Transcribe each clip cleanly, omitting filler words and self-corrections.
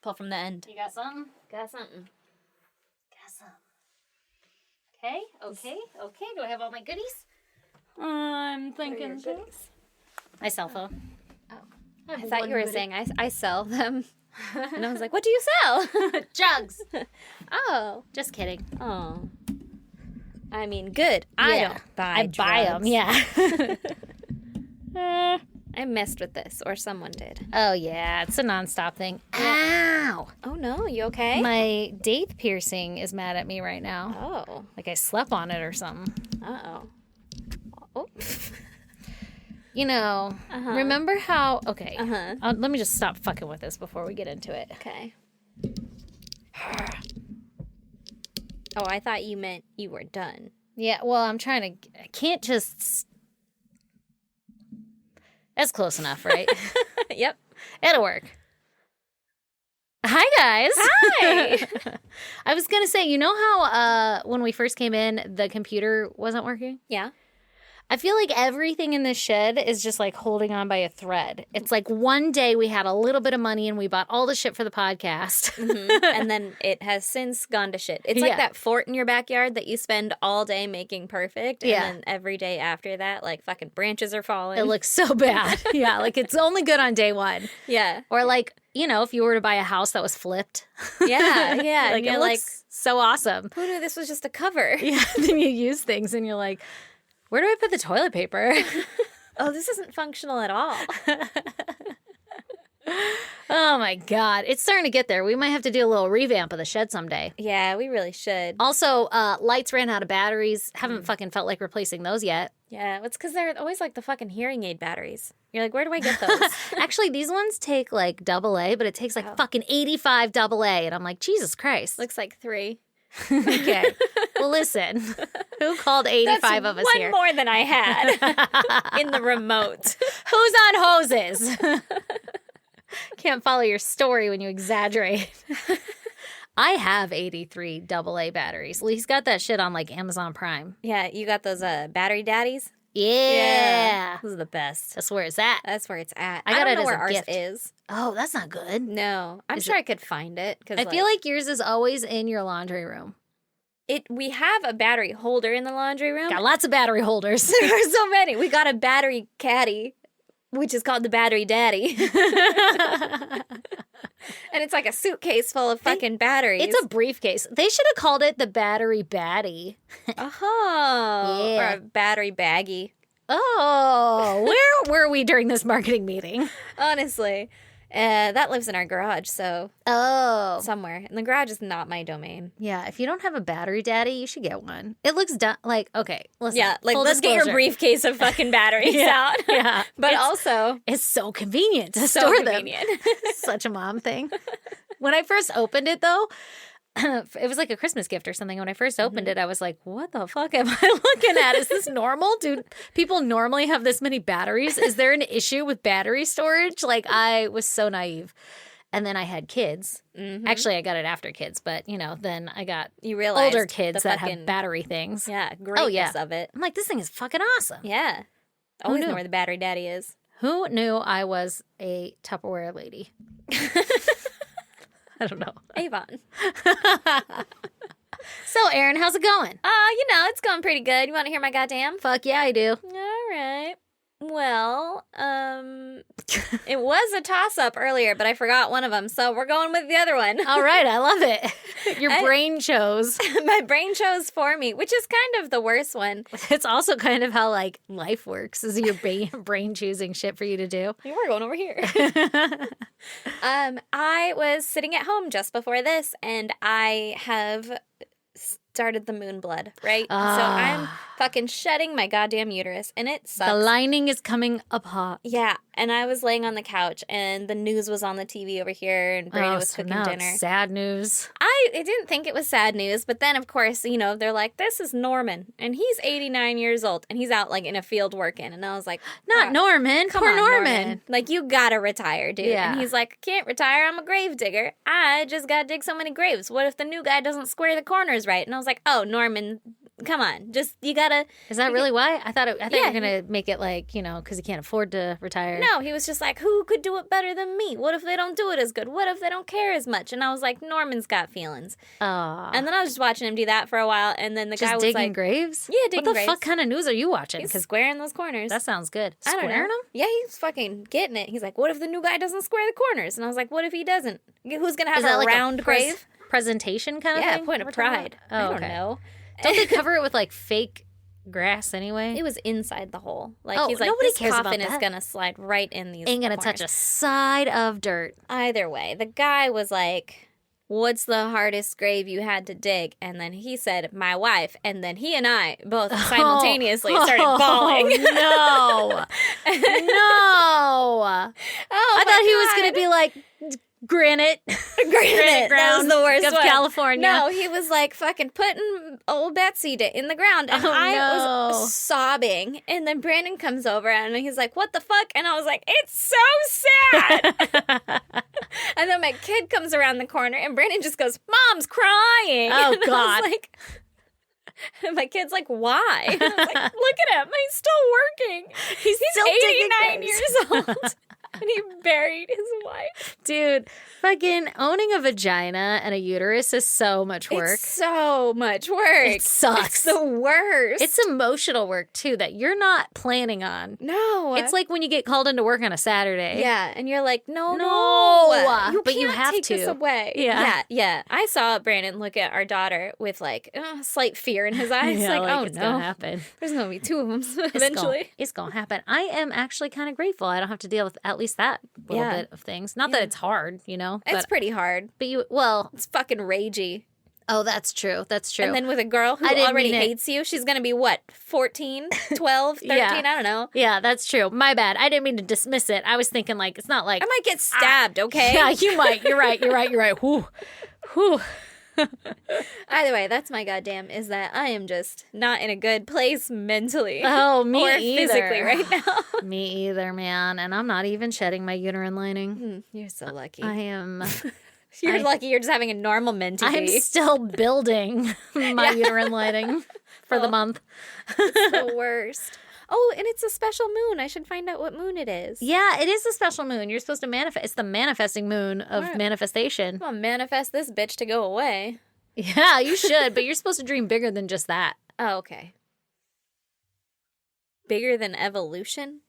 Pull from the end. You got something? Got something. Got some. Okay. Do I have all my goodies? I'm thinking My cell phone. Oh. I thought you were saying I sell them. And I was like, what do you sell? Jugs. Oh. Just kidding. Oh. I mean, good. I don't buy I buy them, yeah. I messed with this, or someone did. Oh, yeah. It's a nonstop thing. Ow. Oh, no. You okay? My date piercing is mad at me right now. Oh. Like I slept on it or something. Uh-oh. Oh. You know, remember how... Okay. Let me just stop fucking with this before we get into it. Okay. Oh, I thought you meant you were done. Yeah, well, I'm trying to... I can't just... That's close enough, right? Yep. It'll work. Hi, guys. Hi. I was going to say, you know how when we first came in, the computer wasn't working? Yeah. I feel like everything in this shed is just like holding on by a thread. It's like one day we had a little bit of money and we bought all the shit for the podcast. And then it has since gone to shit. It's like that fort in your backyard that you spend all day making perfect. And then every day after that, like fucking branches are falling. It looks so bad. Yeah, like it's only good on day one. Yeah. Or like, you know, if you were to buy a house that was flipped. Yeah. Like it looks so awesome. Who knew this was just a cover? Yeah. Then you use things and you're like, where do I put the toilet paper? Oh, this isn't functional at all. Oh, my God. It's starting to get there. We might have to do a little revamp of the shed someday. Yeah, we really should. Also, lights ran out of batteries. Haven't fucking felt like replacing those yet. Yeah, it's because they're always like the fucking hearing aid batteries. You're like, where do I get those? Actually, these ones take like AA, but it takes like fucking 85 AA. And I'm like, Jesus Christ. Looks like 3. Okay. Well, listen. Who called 85 of us here? One more than I had in the remote. Who's on hoses? Can't follow your story when you exaggerate. I have 83 AA batteries. Lee's got that shit on like Amazon Prime. Yeah, you got those battery daddies? Yeah. Those are the best. That's where it's at. That's where it's at. I got don't it know as where a ours gift. is. Oh, that's not good. No. I'm sure I could find it. I feel like yours is always in your laundry room. We have a battery holder in the laundry room. Got lots of battery holders. There are so many. We got a battery caddy, which is called the battery daddy. And it's like a suitcase full of fucking batteries. It's a briefcase. They should have called it the battery baddie. Oh. Yeah. Or a battery baggie. Oh, where were we during this marketing meeting? Honestly. That lives in our garage, so somewhere. And the garage is not my domain. Yeah, if you don't have a battery daddy, you should get one. It looks like, okay, listen. Yeah, like full let's get your disclosure. briefcase of fucking batteries out. Yeah. But also, it's so convenient to so store convenient. them. Such a mom thing. When I first opened it, though, it was like a Christmas gift or something. When I first opened it, I was like, what the fuck am I looking at? Is this normal? Do people normally have this many batteries? Is there an issue with battery storage? Like, I was so naive. And then I had kids. Mm-hmm. Actually, I got it after kids, but, you know, then I got older kids that have battery things. Yeah, greatness of it. I'm like, this thing is fucking awesome. Yeah. Always know where the battery daddy is. Who knew I was a Tupperware lady? I don't know. Avon. So, Erin, how's it going? It's going pretty good. You want to hear my goddamn? Fuck yeah, I do. All right. Well, it was a toss-up earlier, but I forgot one of them, so we're going with the other one. All right, I love it. Your brain chose. My brain chose for me, which is kind of the worst one. It's also kind of how, like, life works, is your brain choosing shit for you to do. We're going over here. I was sitting at home just before this, and I have started the moon blood, right? So I'm fucking shedding my goddamn uterus, and it sucks. The lining is coming apart. Yeah, and I was laying on the couch, and the news was on the TV over here, and Brady was cooking dinner. It's sad news. I didn't think it was sad news, but then, of course, they're like, this is Norman, and he's 89 years old, and he's out, like, in a field working, and I was like... Not Norman. Come Poor on, Norman. Like, you gotta retire, dude. Yeah. And he's like, can't retire, I'm a grave digger. I just gotta dig so many graves. What if the new guy doesn't square the corners right? And I was like, oh, Norman, come on. Just, you gotta... Is that really why? I thought you were Yeah. going to make it like, you know, because he can't afford to retire. No, he was just like, who could do it better than me? What if they don't do it as good? What if they don't care as much? And I was like, Norman's got feelings. And then I was just watching him do that for a while, and then the guy was digging like... graves? Yeah, digging What the graves. fuck kind of news are you watching? He's Because squaring those corners. that sounds good. I don't know. Squaring them? Yeah, he's fucking getting it. He's like, what if the new guy doesn't square the corners? And I was like, what if he doesn't? Who's going to have Is that a like round grave? Presentation kind of Yeah, thing? point of we're talking pride. about? I Oh, don't okay. know. Don't they cover it with like fake grass anyway? It was inside the hole. Like, Oh, he's like, nobody this cares about coffin is that. going to slide right in these Ain't gonna corners. touch a side of dirt. Either way, the guy was like, what's the hardest grave you had to dig? And then he said, my wife. And then he and I both simultaneously started bawling. No. No. I thought he was going to be like, granite. Granite that was the worst of one. California. No, he was like fucking putting old Betsy in the ground, and Oh, I no. was sobbing. And then Brandon comes over, and he's like, "What the fuck?" And I was like, "It's so sad." And then my kid comes around the corner, and Brandon just goes, "Mom's crying." Oh, And I God. was like, and my kid's like, "Why?" And I was like, "Look at him. He's still working. He's still digging 89 years old." And he buried his wife. Dude, fucking owning a vagina and a uterus is so much work. It's so much work. It sucks. It's the worst. It's emotional work, too, that you're not planning on. No. It's like when you get called into work on a Saturday. Yeah, and you're like, no, but you can't have take to. this away. Yeah. Yeah. I saw Brandon look at our daughter with like slight fear in his eyes. Yeah, like, oh it's no, gonna happen. there's gonna be two of them eventually. It's gonna happen. I am actually kind of grateful. I don't have to deal with at least that little Yeah. bit of things. Not that it's hard, you know. It's pretty hard. But you, well, It's fucking ragey. oh, that's true. That's true. And then with a girl who I didn't already mean it. hates you, she's gonna be what, 14, 12, 13? Yeah. I don't know. Yeah, that's true. My bad. I didn't mean to dismiss it. I was thinking like it's not like I might get stabbed. Okay. Yeah, you might. You're right. Whew. Whew. Either way, that's my goddamn is that I am just not in a good place mentally. Oh, me or either. physically right now. Me either, man. And I'm not even shedding my uterine lining. You're so lucky. I am. You're lucky you're just having a normal mentee. I'm still building my uterine lining for the month. the worst. Oh, and it's a special moon. I should find out what moon it is. Yeah, it is a special moon. You're supposed to manifest. It's the manifesting moon of Right. manifestation. I'll manifest this bitch to go away. Yeah, you should, but you're supposed to dream bigger than just that. Oh, okay. Bigger than evolution?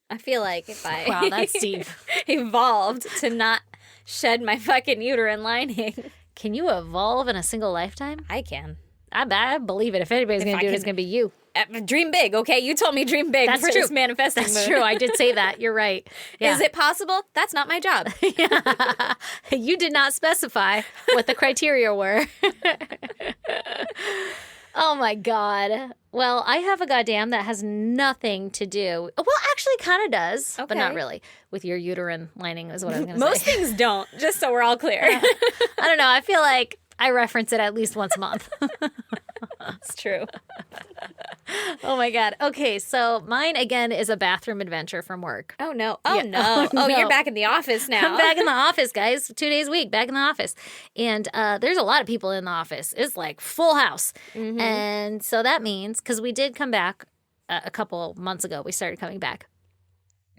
I feel like if I Wow, that's deep. evolved to not shed my fucking uterine lining, Can you evolve in a single lifetime? I can. I believe it. If anybody's going I to do it, can- it's going to be you. Dream big, okay? You told me dream big That's for true. this manifesting That's moon. true. I did say that. You're right. Yeah. Is it possible? That's not my job. Yeah. You did not specify what the criteria were. Oh my God. Well, I have a goddamn that has nothing to do. Well, actually, kind of does, but not Okay. really. With your uterine lining is what I was going to Most say. things don't, just so we're all clear. I don't know. I feel like I reference it at least once a month. It's true. Oh my God. Okay, so mine again is a bathroom adventure from work. Oh, no. Oh, Yeah. no. Oh, Oh, no. you're back in the office now. I'm back in the office, guys. 2 days a week, back in the office. And there's a lot of people in the office. It's like full house. Mm-hmm. And so that means, because we did come back a couple months ago, we started coming back.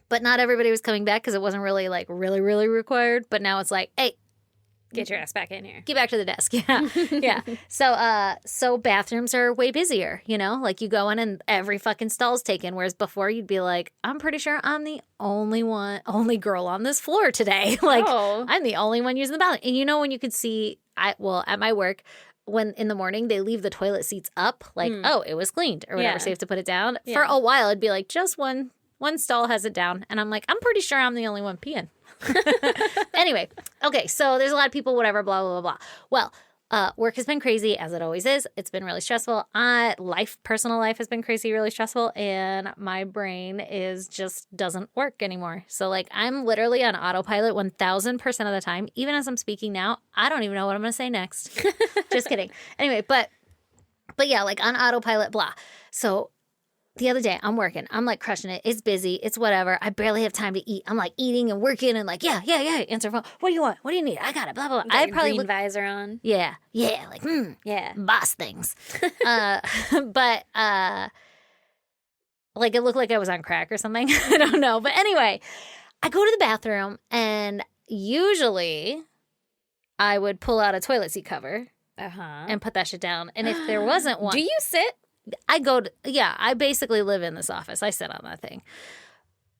But not everybody was coming back because it wasn't really like really required. But now it's like, hey, Get your ass back in here. get back to the desk. Yeah. Yeah. So bathrooms are way busier, you know? Like you go in and every fucking stall's taken. Whereas before you'd be like, I'm pretty sure I'm the only girl on this floor today. Like Oh. I'm the only one using the bathroom. And you know when you could see at my work, when in the morning they leave the toilet seats up, like, oh, it was cleaned or whatever. Yeah. So you have to put it down. For Yeah. a while it'd be like just one stall has it down. And I'm like, I'm pretty sure I'm the only one peeing. Anyway, okay, so there's a lot of people, whatever, blah, blah, blah, blah. Well, work has been crazy, as it always is. It's been really stressful. Personal life has been crazy, really stressful, and my brain just doesn't work anymore. So, like, I'm literally on autopilot 1,000% of the time. Even as I'm speaking now, I don't even know what I'm going to say next. Just kidding. Anyway, but yeah, like on autopilot, blah. So the other day, I'm working. I'm like crushing it. It's busy. It's whatever. I barely have time to eat. I'm like eating and working and like, yeah. Answer phone. What do you want? What do you need? I got it. Blah, blah, blah. I probably green visor on. Yeah. Like, yeah. Boss things. But like it looked like I was on crack or something. I don't know. But anyway, I go to the bathroom and usually I would pull out a toilet seat cover and put that shit down. And if there wasn't one. Do you sit? I basically live in this office. I sit on that thing.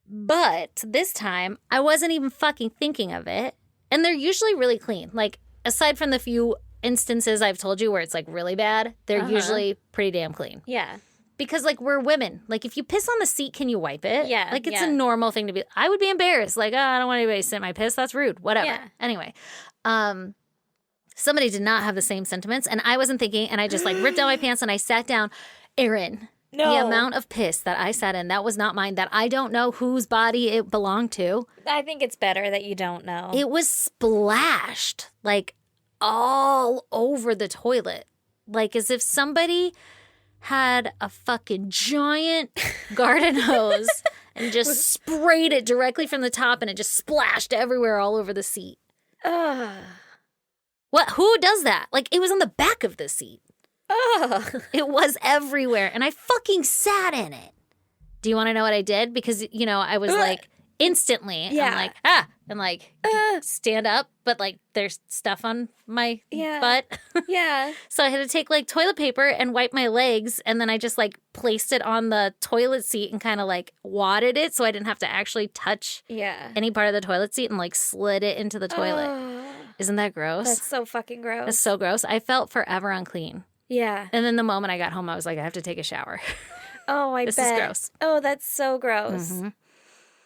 But this time, I wasn't even fucking thinking of it. And they're usually really clean. Like, aside from the few instances I've told you where it's, like, really bad, they're usually pretty damn clean. Yeah. Because, like, we're women. Like, if you piss on the seat, can you wipe it? Yeah. Like, it's a normal thing to be. I would be embarrassed. Like, I don't want anybody to sit in my piss. That's rude. Whatever. Yeah. Anyway. Somebody did not have the same sentiments. And I wasn't thinking. And I just, like, ripped down my pants and I sat down. Aaron. No. The amount of piss that I sat in, that was not mine, that I don't know whose body it belonged to. I think it's better that you don't know. It was splashed, like, all over the toilet. Like, as if somebody had a fucking giant garden hose and just sprayed it directly from the top and it just splashed everywhere all over the seat. Ugh. What? Who does that? Like, it was on the back of the seat. Ugh. It was everywhere, and I fucking sat in it. Do you want to know what I did? Because, you know, I was like, instantly, I'm like, and like, stand up, but like, there's stuff on my butt. Yeah. So I had to take like toilet paper and wipe my legs, and then I just like placed it on the toilet seat and kind of like wadded it so I didn't have to actually touch any part of the toilet seat and like slid it into the toilet. Isn't that gross? That's so fucking gross. That's so gross. I felt forever unclean. Yeah. And then the moment I got home, I was like, I have to take a shower. Oh, I bet. This is gross. Oh, that's so gross. Mm-hmm.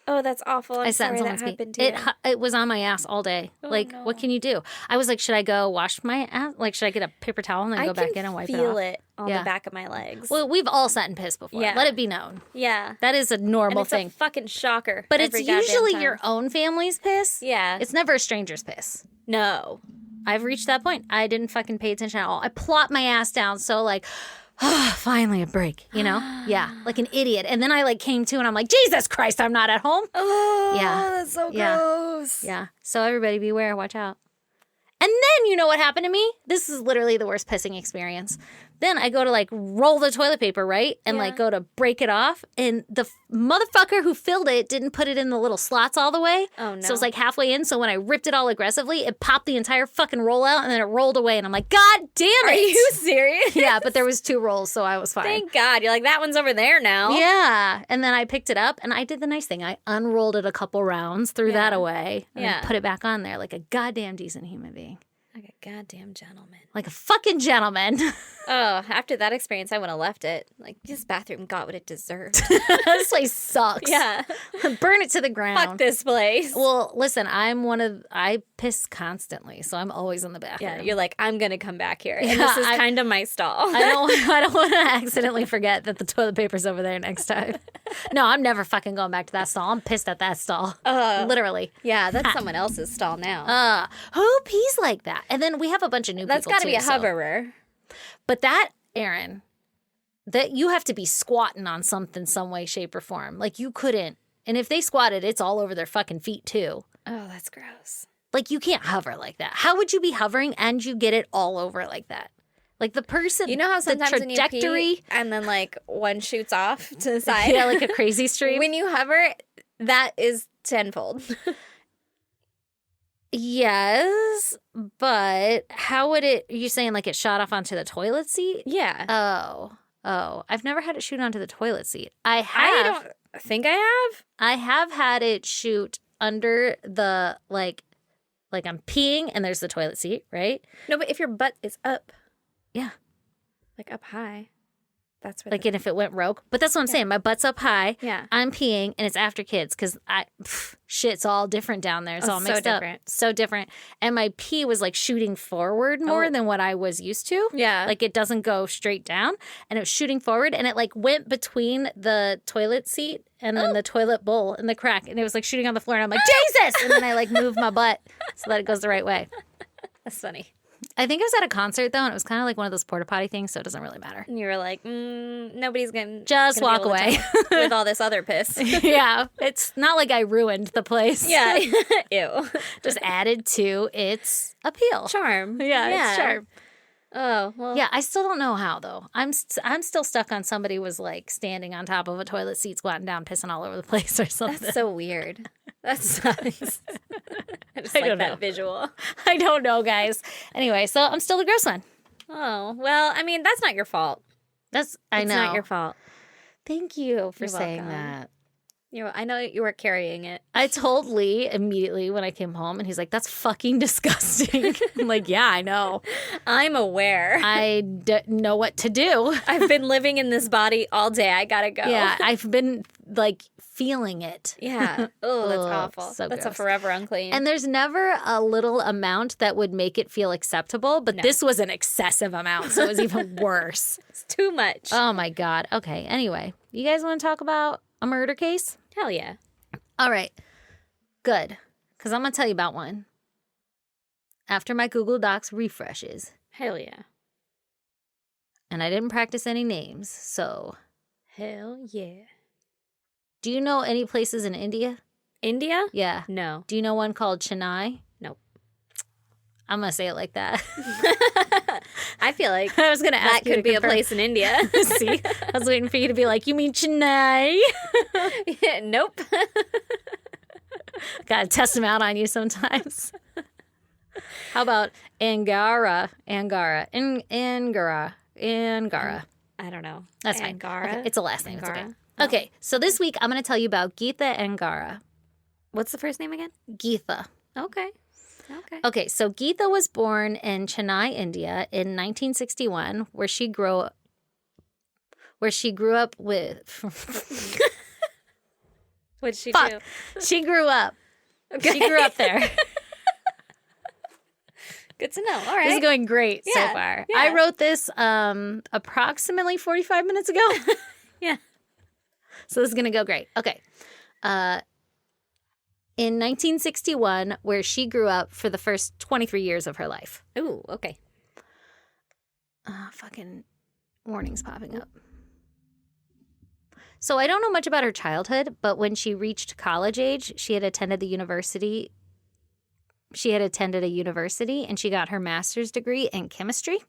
Oh, that's awful. I'm sorry that happened to you. It was on my ass all day. Oh, like, no. What can you do? I was like, should I go wash my ass? Like, should I get a paper towel and then go back in and wipe it off? I can feel it on the back of my legs. Well, we've all sat in piss before. Let it be known. Yeah. That is a normal thing. It's a fucking shocker. But it's usually your own family's piss. Yeah. It's never a stranger's piss. No. I've reached that point. I didn't fucking pay attention at all. I plopped my ass down so like, finally a break, you know? Yeah, like an idiot. And then I like came to and I'm like, Jesus Christ, I'm not at home. Oh, yeah. That's so gross. Yeah. So everybody beware, watch out. And then you know what happened to me? This is literally the worst pissing experience. Then I go to like roll the toilet paper, right? And like go to break it off. And the motherfucker who filled it didn't put it in the little slots all the way. Oh, no. So it was like halfway in. So when I ripped it all aggressively, it popped the entire fucking roll out and then it rolled away. And I'm like, God damn it. Are you serious? Yeah, but there was 2 rolls, so I was fine. Thank God. You're like, that one's over there now. Yeah. And then I picked it up and I did the nice thing. I unrolled it a couple rounds, threw that away, and put it back on there like a goddamn decent human being. Like a goddamn gentleman. Like a fucking gentleman. Oh, after that experience, I would have left it. Like, this bathroom got what it deserved. This place sucks. Yeah. Burn it to the ground. Fuck this place. Well, listen, I piss constantly, so I'm always in the bathroom. Yeah, you're like, I'm going to come back here. And this is kind of my stall. I don't want to accidentally forget that the toilet paper's over there next time. No, I'm never fucking going back to that stall. I'm pissed at that stall. Literally. Yeah, that's someone else's stall now. Who pees like that? And then we have a bunch of new that's people, That's got to be a hoverer. But that, Aaron, that you have to be squatting on something some way, shape, or form. Like, you couldn't. And if they squatted, it's all over their fucking feet, too. Oh, that's gross. Like, you can't hover like that. How would you be hovering and you get it all over like that? Like, the person, you know how sometimes the trajectory, when you pee and then, like, one shoots off to the side? Yeah, like a crazy stream. When you hover, that is tenfold. Yes, but how would it, are you saying like it shot off onto the toilet seat? Yeah. Oh, I've never had it shoot onto the toilet seat. I don't think I have. I have had it shoot under the, like I'm peeing and there's the toilet seat, right? No, but if your butt is up. Yeah. Like up high. That's where like, and if it went rogue. But that's what I'm saying. My butt's up high. Yeah. I'm peeing, and it's after kids because shit's all different down there. It's all mixed up. So different. And my pee was like shooting forward more than what I was used to. Yeah. Like it doesn't go straight down, and it was shooting forward, and it like went between the toilet seat and then the toilet bowl in the crack, and it was like shooting on the floor, and I'm like, Jesus! And then I like moved my butt so that it goes the right way. That's funny. I think I was at a concert, though, and it was kind of like one of those porta potty things, so it doesn't really matter. And you were like, nobody's going to Just walk away. with all this other piss. Yeah. It's not like I ruined the place. Yeah. Ew. Just added to its appeal. Charm. Yeah, it's charm. Oh, well. Yeah, I still don't know how, though. I'm still stuck on somebody was, like, standing on top of a toilet seat, squatting down, pissing all over the place or something. That's so weird. That's nice. I just I like don't that know. visual. I don't know, guys. Anyway, so I'm still the gross one. Oh, well, I mean, that's not your fault. I It's know. not your fault. Thank you for You're saying welcome. that. I know you were carrying it. I told Lee immediately when I came home, and he's like, that's fucking disgusting. I'm like, yeah, I know. I'm aware. I know what to do. I've been living in this body all day. I gotta go. Yeah, I've been, like, feeling it. Yeah. Oh, that's Ugh, awful. so That's a gross. forever unclean. And there's never a little amount that would make it feel acceptable, but this was an excessive amount, so it was even worse. it's too much. Oh, my God. Okay, anyway, you guys want to talk about a murder case? Hell yeah. All right. Good. Because I'm going to tell you about one. After my Google Docs refreshes, Hell yeah. and I didn't practice any names, so Hell yeah. do you know any places in India? India? Yeah. No. Do you know one called Chennai? Nope. I'm going to say it like that. I feel like I was going to ask that you to could be a confirm. place in India. See? I was waiting for you to be like, you mean Chennai? Nope. Gotta test them out on you sometimes. How about Angara? Angara. I don't know. That's fine. Angara? Okay, it's a last name. Angara? It's okay. Okay, so this week I'm going to tell you about Geetha Angara. What's the first name again? Geetha. Okay. Okay. Okay, so Geetha was born in Chennai, India in 1961, where she grew up with What'd she Fuck. do? She grew up. Okay. She grew up there. Good to know. All right. This is going great so Yeah, far. yeah. I wrote this approximately 45 minutes ago. Yeah. So this is going to go great. Okay. In 1961, where she grew up for the first 23 years of her life. Ooh, okay. Fucking warnings popping up. So I don't know much about her childhood, but when she reached college age, she had attended a university, and she got her master's degree in chemistry.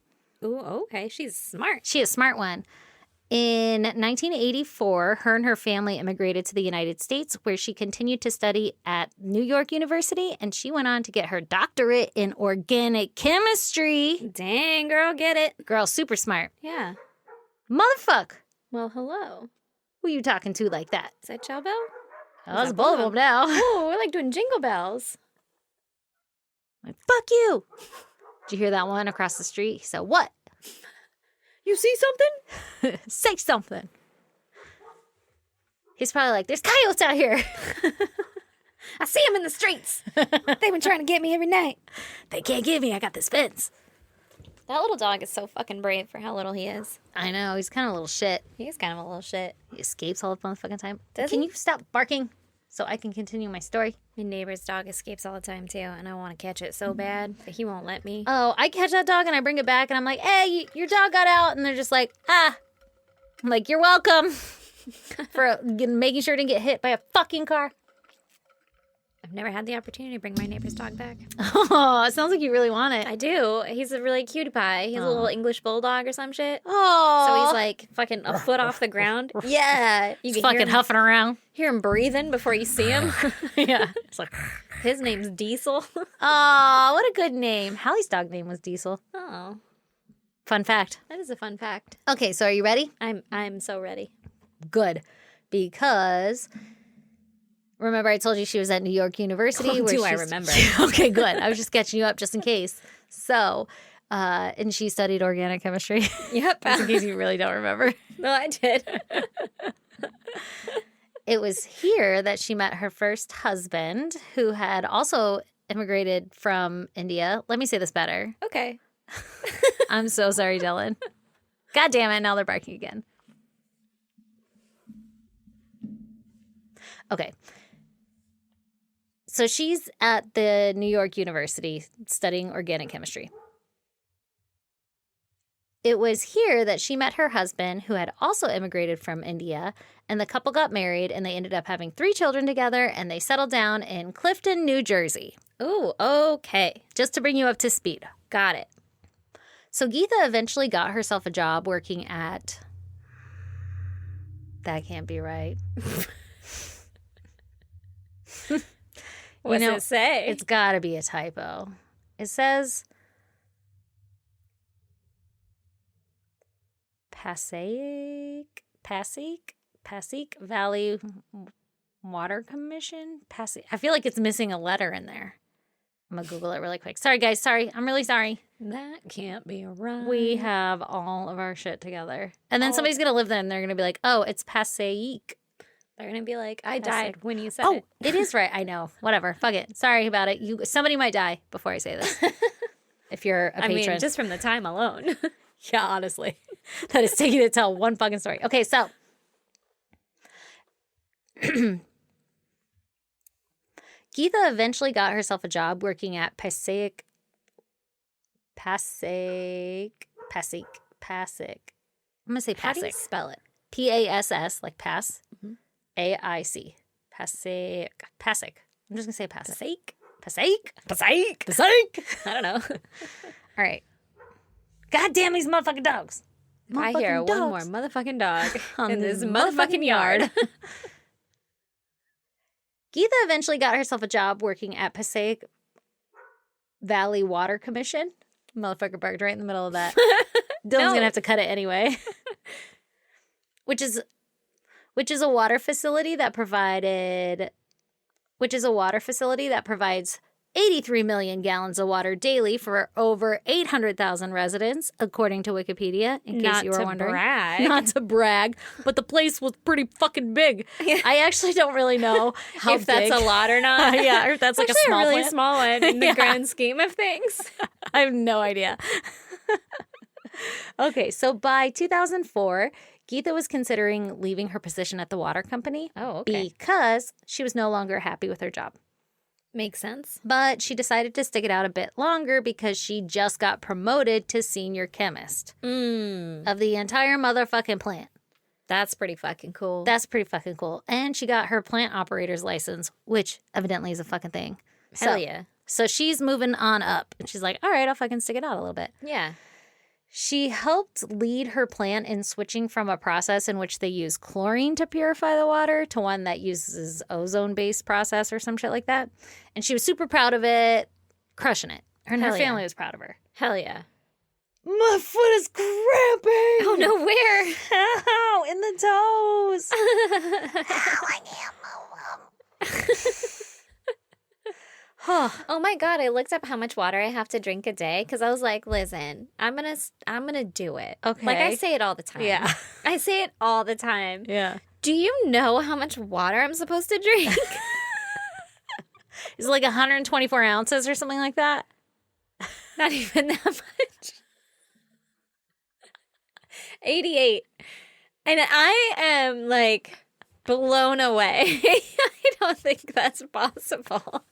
Ooh, okay. She's smart. She is a smart one. In 1984, her and her family immigrated to the United States, where she continued to study at New York University, and she went on to get her doctorate in organic chemistry. Dang, girl, get it. Girl, super smart. Yeah. Motherfuck. Well, hello. Who you talking to like that? Is that Chow Bell? Oh, that's both of them now. Oh, we're like doing jingle bells. Like, fuck you. Did you hear that one across the street? He said, what? You see something? Say something. He's probably like, there's coyotes out here. I see them in the streets. They've been trying to get me every night. They can't get me. I got this fence. That little dog is so fucking brave for how little he is. I know. He's kind of a little shit. He is kind of a little shit. He escapes all the motherfucking time. Does Can he? you stop barking so I can continue my story? My neighbor's dog escapes all the time, too, and I want to catch it so bad, but he won't let me. Oh, I catch that dog and I bring it back and I'm like, hey, your dog got out. And they're just like, ah. I'm like, you're welcome for making sure it didn't get hit by a fucking car. I've never had the opportunity to bring my neighbor's dog back. Oh, it sounds like you really want it. I do. He's a really cutie pie. He's a little English bulldog or some shit. Oh. So he's like fucking a foot off the ground. Yeah. You He's can fucking hear him, huffing around. hear him breathing before you see him. Yeah. It's like, His name's Diesel. oh, what a good name. Hallie's dog name was Diesel. Oh, Fun fact. that is a fun fact. Okay, so are you ready? I'm so ready. Good. Because remember I told you she was at New York University? Oh, do I she's- remember. Okay, good. I was just catching you up just in case. So, and she studied organic chemistry. Yep. Just in case you really don't remember. No, I did. It was here that she met her first husband, who had also immigrated from India. Let me say this better. Okay. I'm so sorry, Dylan. God damn it, now they're barking again. Okay. So she's at the New York University studying organic chemistry. It was here that she met her husband, who had also immigrated from India, and the couple got married, and they ended up having 3 children together, and they settled down in Clifton, New Jersey. Ooh, okay. Just to bring you up to speed. Got it. So Geetha eventually got herself a job working at... That can't be right. What does it say? It's got to be a typo. It says... Passaic Valley Water Commission? I feel like it's missing a letter in there. I'm going to Google it really quick. Sorry, guys. Sorry. I'm really sorry. That can't be right. We have all of our shit together. And then somebody's going to live there and they're going to be like, oh, it's Passaic. They're going to be like, I died when you said it. Oh, it is right. I know. Whatever. Fuck it. Sorry about it. Somebody might die before I say this. If you're a patron. I mean, just from the time alone. Yeah, honestly. That is taking to tell one fucking story. Okay, so. Geetha eventually got herself a job working at Passaic. I'm going to say Passaic. How do you spell it? P-A-S-S, like pass. Mm-hmm. A-I-C. Passaic. I'm just going to say Passaic. Passaic. I don't know. All right. God damn these motherfucking dogs. I hear one more motherfucking dog in this motherfucking yard. Geetha eventually got herself a job working at Passaic Valley Water Commission. Motherfucker barked right in the middle of that. Dylan's going to have to cut it anyway. Which is a water facility that provides 83 million gallons of water daily for over 800,000 residents, according to Wikipedia, in case you were wondering. Not to brag, but the place was pretty fucking big. Yeah. I actually don't really know how if that's a lot or not. Yeah, or if that's like a small really plant. Small one in the grand scheme of things. I have no idea. Okay, so by 2004, Geetha was considering leaving her position at the water company. Oh, okay. Because she was no longer happy with her job. Makes sense. But she decided to stick it out a bit longer because she just got promoted to senior chemist of the entire motherfucking plant. That's pretty fucking cool. And she got her plant operator's license, which evidently is a fucking thing. Hell yeah. So she's moving on up. And she's like, all right, I'll fucking stick it out a little bit. Yeah. She helped lead her plant in switching from a process in which they use chlorine to purify the water to one that uses ozone-based process or some shit like that. And she was super proud of it, crushing it. Her and her family was proud of her. Hell yeah. My foot is cramping. Oh, no, where? Ow, in the toes. Ow, I Oh my God, I looked up how much water I have to drink a day because I was like, listen, I'm gonna do it. Okay. Like I say it all the time. Yeah. I say it all the time. Yeah. Do you know how much water I'm supposed to drink? Is it like 124 ounces or something like that? Not even that much. 88. And I am like blown away. I don't think that's possible.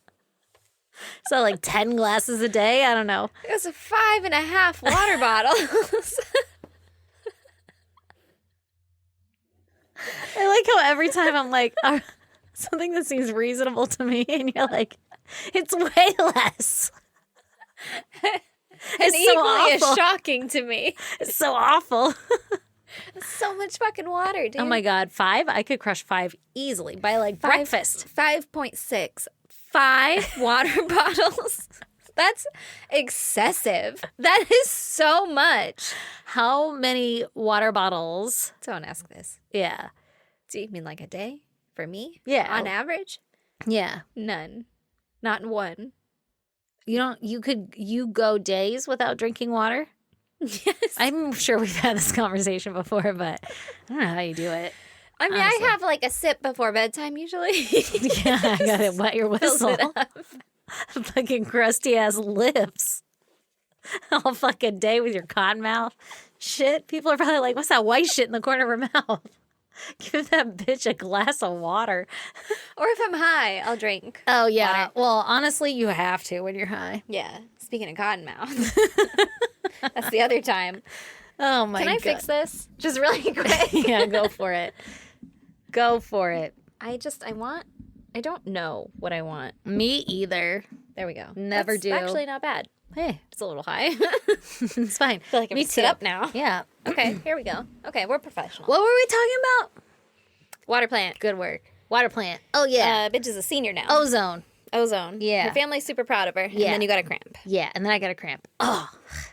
So like 10 glasses a day? I don't know. It was 5.5 water bottles. I like how every time I'm like, something that seems reasonable to me, and you're like, it's way less. It's equally as shocking to me. It's so awful. So much fucking water, dude. Oh my God, 5? I could crush 5 easily by like breakfast. 5.6. 5 water bottles. That's excessive. That is so much. How many water bottles? Don't ask this. Yeah. Do you mean like a day for me? Yeah. On average? Yeah. None. Not one. You go days without drinking water? Yes. I'm sure we've had this conversation before, but I don't know how you do it. I mean, honestly. I have like a sip before bedtime usually. Yeah, I gotta wet your whistle. Fucking crusty ass lips. All fucking day with your cotton mouth. Shit. People are probably like, what's that white shit in the corner of her mouth? Give that bitch a glass of water. Or if I'm high, I'll drink. Oh, yeah. Water. Well, honestly, you have to when you're high. Yeah. Speaking of cotton mouth. That's the other time. Oh my god. Can I fix this? Just really quick. Yeah, go for it. Go for it. I don't know what I want. Me either. There we go. Never That's do. actually not bad. Hey, It's a little high. it's fine. I feel like I Me have to sit too. up now. Yeah. Okay, here we go. Okay, we're professional. What were we talking about? Water plant. Good work. Water plant. Oh yeah. Bitch is a senior now. Ozone. Ozone. Yeah. Her family's super proud of her. Yeah. And then you got a cramp. Yeah, and then I got a cramp. Oh,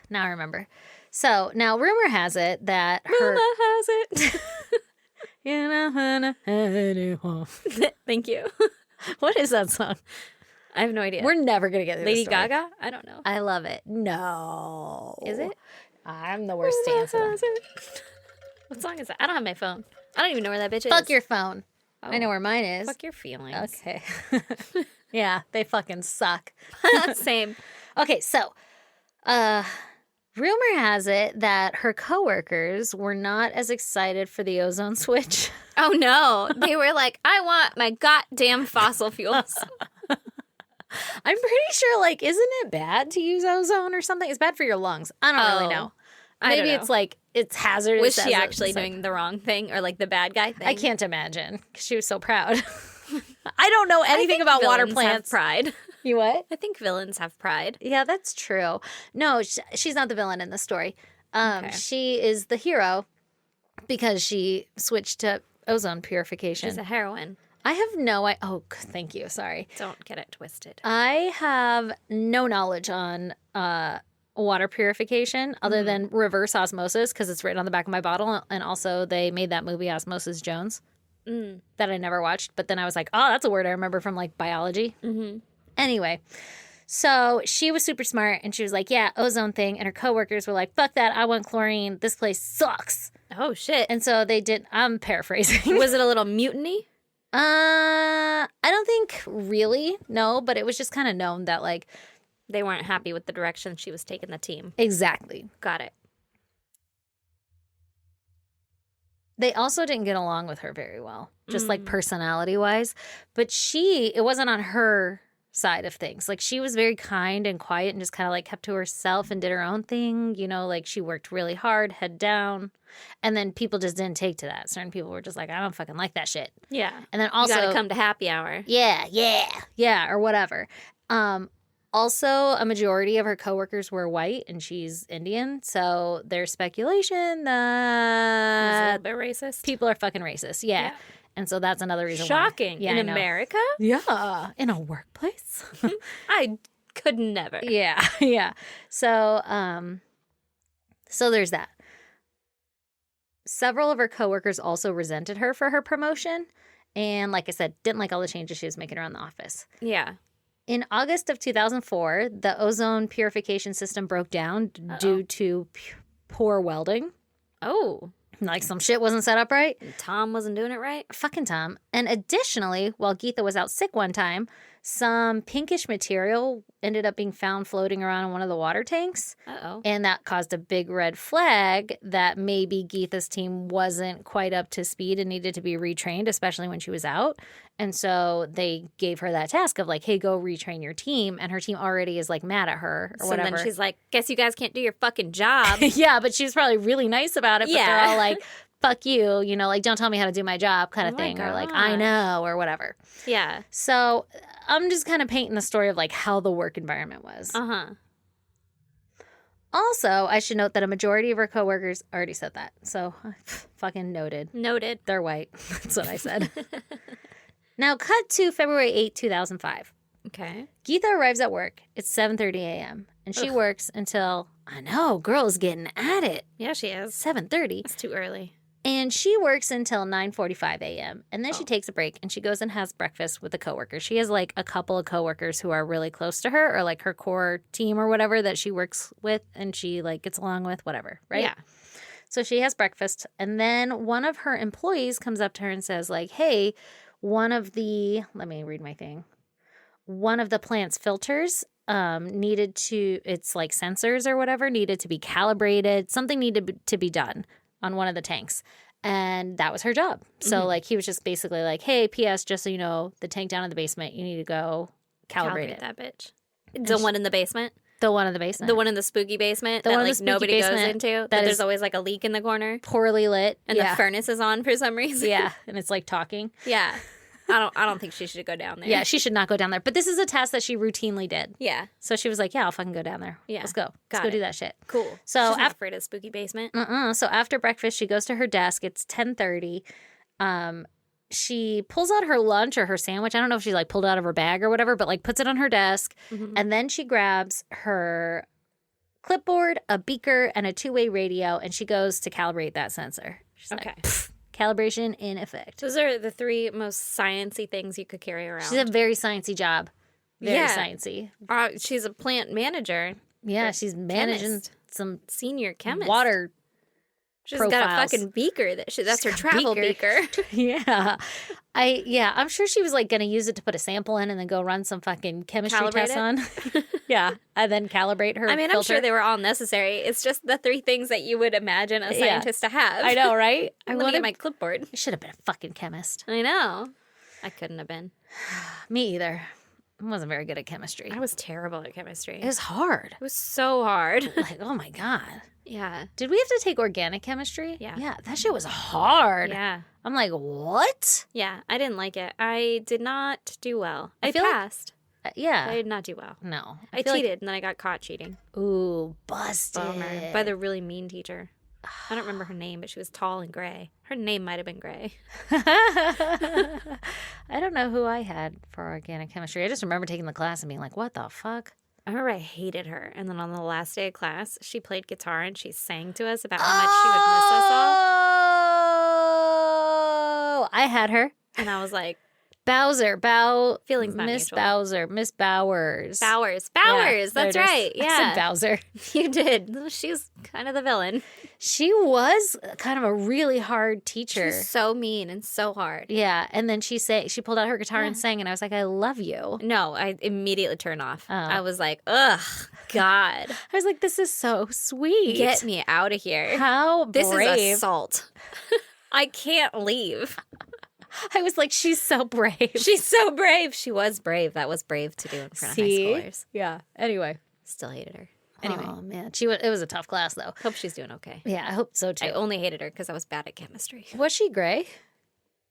now I remember. So now rumor has it that her. Rumor has it. Thank you. What is that song? I have no idea. We're never gonna get Lady this story. Gaga? I don't know. I love it. No, Is it? I'm the worst Rumor dancer. has it. What song is that? I don't have my phone. I don't even know where that bitch is. Fuck your phone. I know Oh. where mine is. Fuck your feelings. Okay. Yeah, they fucking suck. Same. Okay, so rumor has it that her coworkers were not as excited for the ozone switch. Oh no. They were like, I want my goddamn fossil fuels. I'm pretty sure, like, isn't it bad to use ozone or something? It's bad for your lungs. I don't really know. I don't Maybe know. it's like it's hazardous. Was she as actually it's like- doing the wrong thing or like the bad guy thing? I can't imagine because she was so proud. I don't know I anything think about water villains plants. Have pride. You what? I think villains have pride. Yeah, that's true. No, she's not the villain in the story. Okay. She is the hero because she switched to ozone purification. She's a heroine. I have no idea. Oh, thank you. Sorry. Don't get it twisted. I have no knowledge on water purification other than reverse osmosis because it's written on the back of my bottle. And also, they made that movie Osmosis Jones that I never watched. But then I was like, oh, that's a word I remember from like biology. Mm-hmm. Anyway, so she was super smart and she was like, yeah, ozone thing. And her coworkers were like, fuck that. I want chlorine. This place sucks. Oh shit. And so they did. I'm paraphrasing. Was it a little mutiny? I don't think really. No, but it was just kind of known that like. They weren't happy with the direction she was taking the team. Exactly. Got it. They also didn't get along with her very well, just like personality wise. But it wasn't on her side of things. Like she was very kind and quiet and just kind of like kept to herself and did her own thing. You know, like she worked really hard, head down. And then people just didn't take to that. Certain people were just like, I don't fucking like that shit. Yeah. And then also. You gotta come to happy hour. Yeah, or whatever. Also, a majority of her coworkers were white and she's Indian. So there's speculation It's a that little bit racist. people are fucking racist. Yeah. And so that's another reason Shocking. why. Yeah, In I know. America? Yeah. In a workplace? I could never. Yeah. Yeah. So, so there's that. Several of her coworkers also resented her for her promotion. And like I said, didn't like all the changes she was making around the office. Yeah. In August of 2004, the ozone purification system broke down due to poor welding. Oh. Like some shit wasn't set up right. Tom wasn't doing it right? Fucking Tom. And additionally, while Geetha was out sick one time, some pinkish material ended up being found floating around in one of the water tanks. Uh-oh. And that caused a big red flag that maybe Geetha's team wasn't quite up to speed and needed to be retrained, especially when she was out. And so they gave her that task of like, hey, go retrain your team. And her team already is like mad at her or So whatever. then she's like, guess you guys can't do your fucking job. Yeah, but she was probably really nice about it. But they're Yeah. all like, fuck you, you know, like, don't tell me how to do my job kind of Oh my thing. Or like, I God. know, or whatever. Yeah. So I'm just kind of painting the story of like how the work environment was. Uh-huh. Also, I should note that a majority of her coworkers already said that. So fucking noted. Noted. They're white. That's what I said. Now, cut to February 8, 2005. Okay. Geetha arrives at work. It's 7:30 a.m. And she works until, I know, girl's getting at it. Yeah, she is. 7:30. It's too early. And she works until 9:45 a.m. And then she takes a break and she goes and has breakfast with a coworker. She has like a couple of coworkers who are really close to her or like her core team or whatever that she works with and she like gets along with, whatever, right? Yeah. So she has breakfast and then one of her employees comes up to her and says like, hey, one of the plant's filters needed to, it's like sensors or whatever, needed to be calibrated. Something needed to be done on one of the tanks. And that was her job. So like he was just basically like, hey, P.S., just so you know, the tank down in the basement, you need to go calibrate it. That bitch. The one in the basement? The one in the basement. The one in the spooky basement The that one in the like spooky nobody goes basement into. that That is- there's always like a leak in the corner. Poorly lit. And yeah. the furnace is on for some reason. Yeah, and it's like talking. Yeah. I don't think she should go down there. Yeah, she should not go down there. But this is a task that she routinely did. Yeah. So she was like, yeah, I'll fucking go down there. Yeah. Let's go. Got Let's go it. do that shit. Cool. So She's not afraid of spooky basement. So after breakfast, she goes to her desk. It's 10:30. She pulls out her lunch or her sandwich. I don't know if she like pulled it out of her bag or whatever, but like puts it on her desk. Mhm. And then she grabs her clipboard, a beaker, and a two-way radio, and she goes to calibrate that sensor. She's Okay. like, "Pfft, calibration in effect. Those are the three most sciencey things you could carry around. She's a very sciencey job. Very Yeah. sciencey. She's a plant manager, Yeah, she's managing chemist. some senior chemist. water. She's got a profiles. fucking beaker. That's her got travel beaker. beaker. Yeah. I'm sure she was like going to use it to put a sample in and then go run some fucking chemistry Calibrate tests it? on. Yeah. And then calibrate her I mean, I'm filter. sure they were all necessary. It's just the three things that you would imagine a Yeah. scientist to have. I know, right? I'm looking at my clipboard. I should have been a fucking chemist. I know. I couldn't have been. Me either. I wasn't very good at chemistry. I was terrible at chemistry. It was hard. It was so hard. Like, oh my God. Yeah. Did we have to take organic chemistry? Yeah. Yeah, that shit was hard. Yeah. I'm like, what? Yeah. I didn't like it. I did not do well. I feel like- passed. Yeah. I did not do well. No. I feel like- cheated and then I got caught cheating. Ooh, busted. Bummer. By the really mean teacher. I don't remember her name, but she was tall and gray. Her name might have been Gray. I don't know who I had for organic chemistry. I just remember taking the class and being like, what the fuck? I remember I hated her. And then on the last day of class, she played guitar and she sang to us about how much she would miss us all. Oh, I had her. And I was like, Feelings not Miss mutual. Bowser, Miss Bowers. Bowers. Yeah, That's there it is. right. I Yeah. said Bowser. You did. She was kind of the villain. She was kind of a really hard She teacher. was so mean and so hard. Yeah, and then she pulled out her guitar and sang, and I was like, I love you. No, I immediately turned off. Oh. I was like, ugh, God. I was like, this is so sweet. Get me out of here. How This brave. is assault. I can't leave. I was like, she's so brave. She's so brave. She was brave. That was brave to do in front of high schoolers. Yeah. Anyway. Still hated her. Anyway, Oh, man. It was a tough class, though. hope she's doing okay. Yeah, I hope so, too. I only hated her because I was bad at chemistry. Was she gray?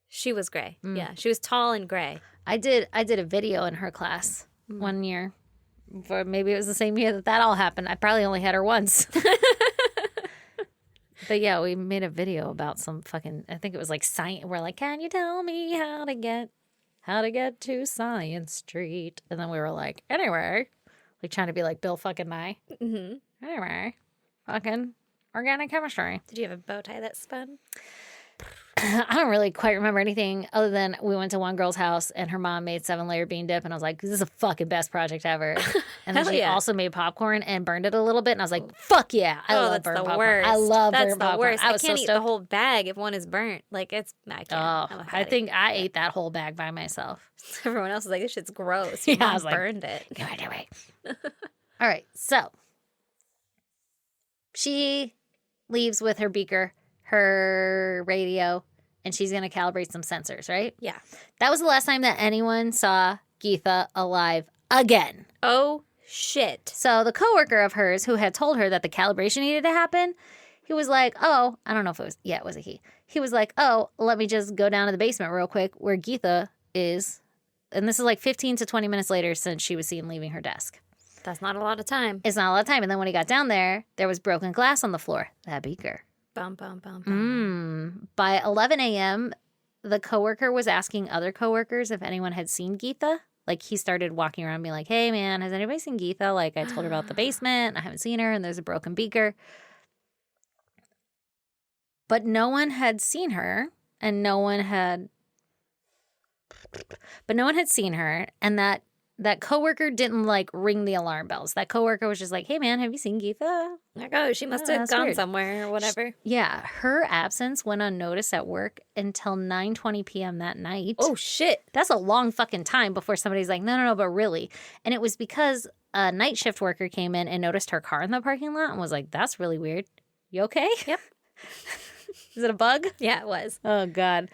She was gray. Yeah, she was tall and gray. I did a video in her class one year. For maybe it was the same year that all happened. I probably only had her once. But yeah, we made a video about some fucking, I think it was like science. We're like, can you tell me how to get to Science Street? And then we were like, anyway, like trying to be like Bill fucking Nye. Mm-hmm. Anyway, fucking organic chemistry. Did you have a bow tie that spun? I don't really quite remember anything other than we went to one girl's house and her mom made 7-layer bean dip. And I was like, this is the fucking best project ever. And then Hell she yeah. also made popcorn and burned it a little bit. And I was like, fuck yeah. I love that's burnt the popcorn. worst. I love That's burnt the popcorn. worst. I I was can't so eat the stoked. whole bag if one is burnt. Like I can't. Oh, I'm a I fatty. think I ate that whole bag by myself. Everyone else is like, this shit's gross. Your Yeah, I mom was like, burned it. Go anyway. All right. So she leaves with her beaker, her radio, and she's going to calibrate some sensors, right? Yeah. That was the last time that anyone saw Geetha alive again. Oh shit. So the coworker of hers who had told her that the calibration needed to happen, he was like, oh, I don't know if it was, yeah, it was a he. He was like, oh, let me just go down to the basement real quick where Geetha is. And this is like 15 to 20 minutes later since she was seen leaving her desk. That's not a lot of time. It's not a lot of time. And then when he got down there was broken glass on the floor. That beaker. Bum bum bum bum. By 11 a.m., the coworker was asking other coworkers if anyone had seen Geetha. Like, he started walking around being like, hey, man, has anybody seen Geetha? Like, I told her about the basement. I haven't seen her, and there's a broken beaker. But no one had seen her, and no one had seen her, and that coworker didn't, like, ring the alarm bells. That coworker was just like, hey, man, have you seen Geetha? Like, oh, she must Oh, have that's gone weird. somewhere or whatever. Yeah, her absence went unnoticed at work until 9:20 p.m. that night. Oh shit. That's a long fucking time before somebody's like, no, but really. And it was because a night shift worker came in and noticed her car in the parking lot and was like, that's really weird. You okay? Yep. Is it a bug? Yeah, it was. Oh, God.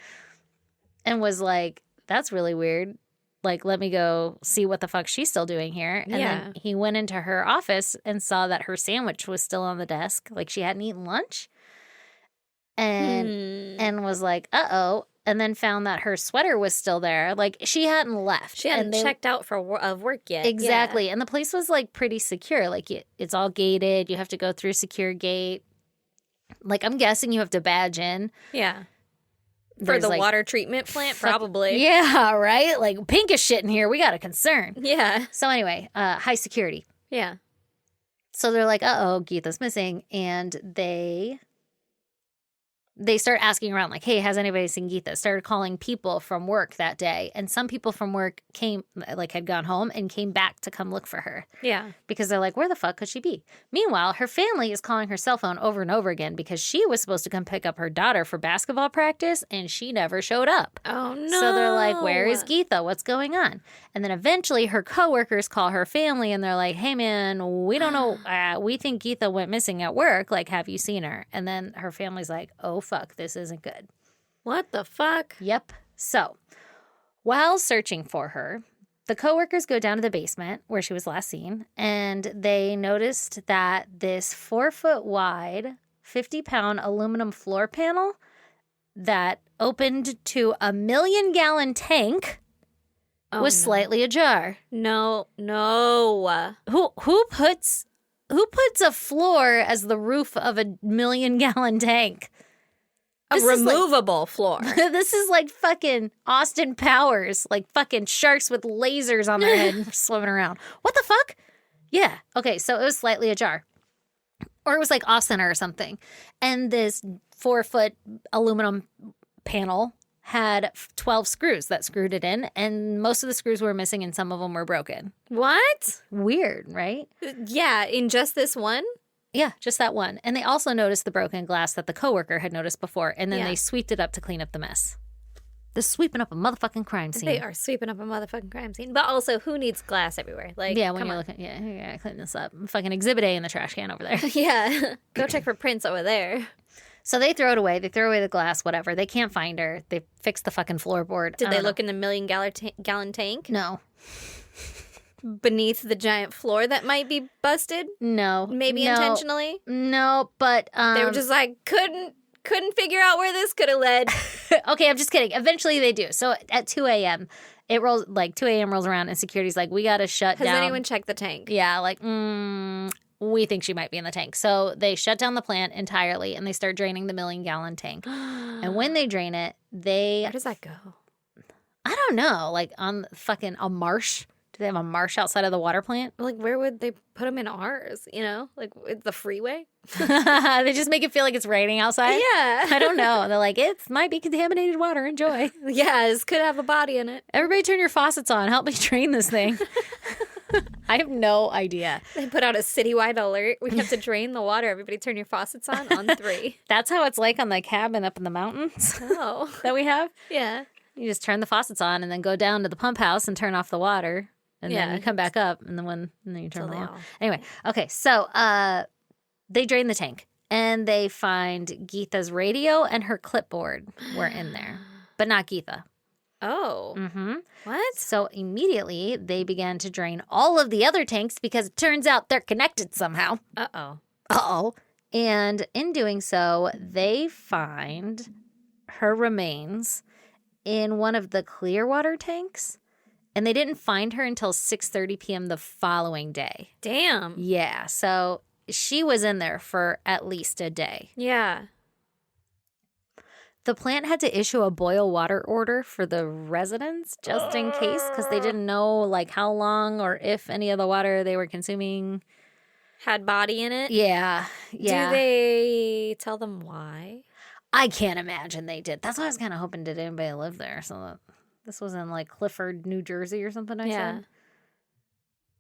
And was like, that's really weird. like, let me go see what the fuck she's still doing here. And then he went into her office and saw that her sandwich was still on the desk. Like, she hadn't eaten lunch. And was like, uh-oh. And then found that her sweater was still there. Like, she hadn't left. She hadn't checked out of work yet. Exactly. Yeah. And the place was, like, pretty secure. Like, it's all gated. You have to go through a secure gate. Like, I'm guessing you have to badge in. Yeah. For the water treatment plant, probably. Yeah, right? Like, pink is shit in here. We got a concern. Yeah. So anyway, high security. Yeah. So they're like, uh-oh, Geetha's missing. And they start asking around, like, hey, has anybody seen Geetha? Started calling people from work that day. And some people from work had gone home and came back to come look for her. Yeah. Because they're like, where the fuck could she be? Meanwhile, her family is calling her cell phone over and over again because she was supposed to come pick up her daughter for basketball practice, and she never showed up. Oh, no. So they're like, where is Geetha? What's going on? And then eventually her coworkers call her family, and they're like, hey, man, we don't know. We think Geetha went missing at work. Like, have you seen her? And then her family's like, oh, fuck, this isn't good. What the fuck? Yep. So while searching for her, the coworkers go down to the basement where she was last seen, and they noticed that this 4-foot wide, 50-pound aluminum floor panel that opened to a 1,000,000-gallon tank was slightly ajar. No. Who puts a floor as the roof of a 1,000,000-gallon tank? A removable floor. This is like fucking Austin Powers, like fucking sharks with lasers on their head swimming around. What the fuck? Yeah. Okay, so it was slightly ajar. Or it was like off-center or something. And this 4-foot aluminum panel had 12 screws that screwed it in, and most of the screws were missing and some of them were broken. What? Weird, right? Yeah, in just this one? Yeah, just that one. And they also noticed the broken glass that the coworker had noticed before, and then they sweeped it up to clean up the mess. They're sweeping up a motherfucking crime scene. They are sweeping up a motherfucking crime scene. But also, who needs glass everywhere? Like, yeah, when you're looking, yeah, clean this up. Fucking Exhibit A in the trash can over there. Yeah, go check for prints over there. So they throw it away. They throw away the glass, whatever. They can't find her. They fix the fucking floorboard. Did they look in the 1,000,000-gallon tank? No. Beneath the giant floor that might be busted? No. Maybe intentionally? No, but they were just like, couldn't figure out where this could have led. Okay, I'm just kidding. Eventually they do. So at 2 a.m., it rolls, like 2 a.m. rolls around and security's like, we got to shut down. Has anyone checked the tank? Yeah, like, we think she might be in the tank. So they shut down the plant entirely and they start draining the 1,000,000-gallon tank. And when they drain it, Where does that go? I don't know, like on fucking a marsh. Do they have a marsh outside of the water plant? Like, where would they put them in ours? You know, like the freeway? They just make it feel like it's raining outside? Yeah. I don't know. They're like, it might be contaminated water. Enjoy. Yeah, this could have a body in it. Everybody turn your faucets on. Help me drain this thing. I have no idea. They put out a citywide alert. We have to drain the water. Everybody turn your faucets on 3. That's how it's like on the cabin up in the mountains that we have. Yeah. You just turn the faucets on and then go down to the pump house and turn off the water. And then you come back up and then you turn it on. Anyway, okay, so they drain the tank and they find Geetha's radio and her clipboard were in there, but not Geetha. Oh. Mm-hmm. What? So immediately they began to drain all of the other tanks because it turns out they're connected somehow. Uh-oh. And in doing so, they find her remains in one of the clear water tanks. And they didn't find her until 6:30 p.m. the following day. Damn. Yeah, so she was in there for at least a day. Yeah. The plant had to issue a boil water order for the residents just in case because they didn't know like how long or if any of the water they were consuming had body in it. Yeah. Do they tell them why? I can't imagine they did. That's why I was kind of hoping did anybody live there. So this was in like Clifford, New Jersey or something I said.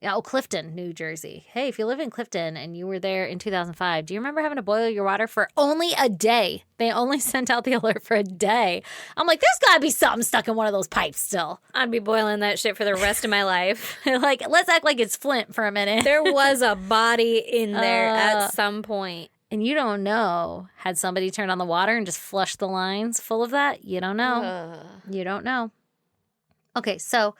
Yeah, Clifton, New Jersey. Hey, if you live in Clifton and you were there in 2005, do you remember having to boil your water for only a day? They only sent out the alert for a day. I'm like, there's got to be something stuck in one of those pipes still. I'd be boiling that shit for the rest of my life. Like, let's act like it's Flint for a minute. There was a body in there at some point. And you don't know, had somebody turned on the water and just flushed the lines full of that? You don't know. You don't know. Okay, so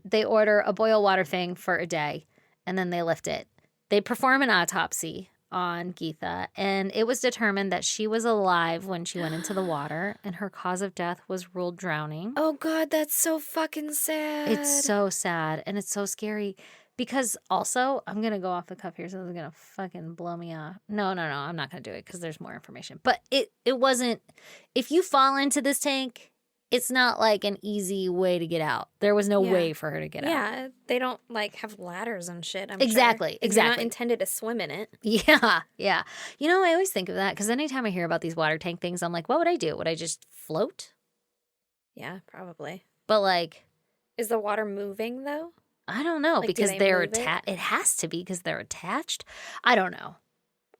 They order a boil water thing for a day, and then they lift it. They perform an autopsy on Geetha, and it was determined that she was alive when she went into the water, and her cause of death was ruled drowning. Oh, God, that's so fucking sad. It's so sad, and it's so scary. Because also, I'm going to go off the cuff here, so this is going to fucking blow me off. No, I'm not going to do it because there's more information. But it wasn't, if you fall into this tank, it's not like an easy way to get out. There was no way for her to get out. Yeah, they don't like have ladders and shit. I'm Exactly, sure. exactly. You're not intended to swim in it. Yeah. You know, I always think of that because anytime I hear about these water tank things, I'm like, what would I do? Would I just float? Yeah, probably. But like, is the water moving though? I don't know, Like, because do they they're move it? attached. It has to be because they're attached. I don't know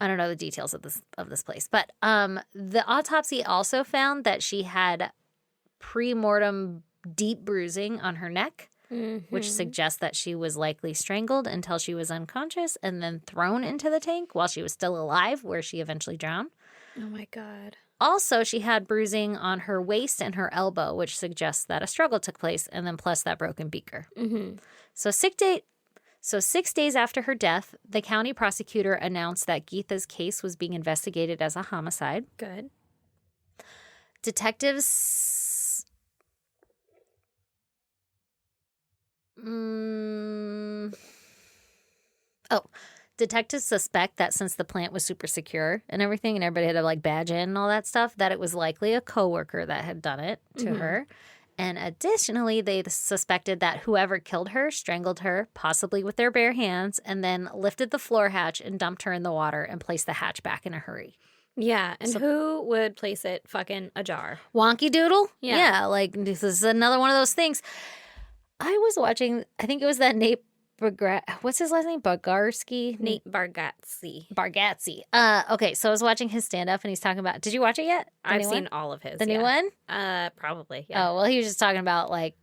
the details of this place. But the autopsy also found that she had pre-mortem deep bruising on her neck, which suggests that she was likely strangled until she was unconscious and then thrown into the tank while she was still alive, where she eventually drowned. Oh my God. Also, she had bruising on her waist and her elbow, which suggests that a struggle took place, and then plus that broken beaker. So 6 days after her death, the county prosecutor announced that Geetha's case was being investigated as a homicide. Good. Detectives... Detectives suspect that since the plant was super secure and everything, and everybody had to like badge in and all that stuff, that it was likely a coworker that had done it to her. And additionally, they suspected that whoever killed her strangled her, possibly with their bare hands, and then lifted the floor hatch and dumped her in the water and placed the hatch back in a hurry. Yeah, and who would place it fucking ajar? Wonky doodle? Yeah. Like this is another one of those things. I was watching, I think it was that Nate what's his last name? Bogarski? Nate Bargatze. Okay, so I was watching his stand-up and he's talking about, did you watch it yet? I've seen all of his. The new one? Probably, yeah. Oh, well, he was just talking about like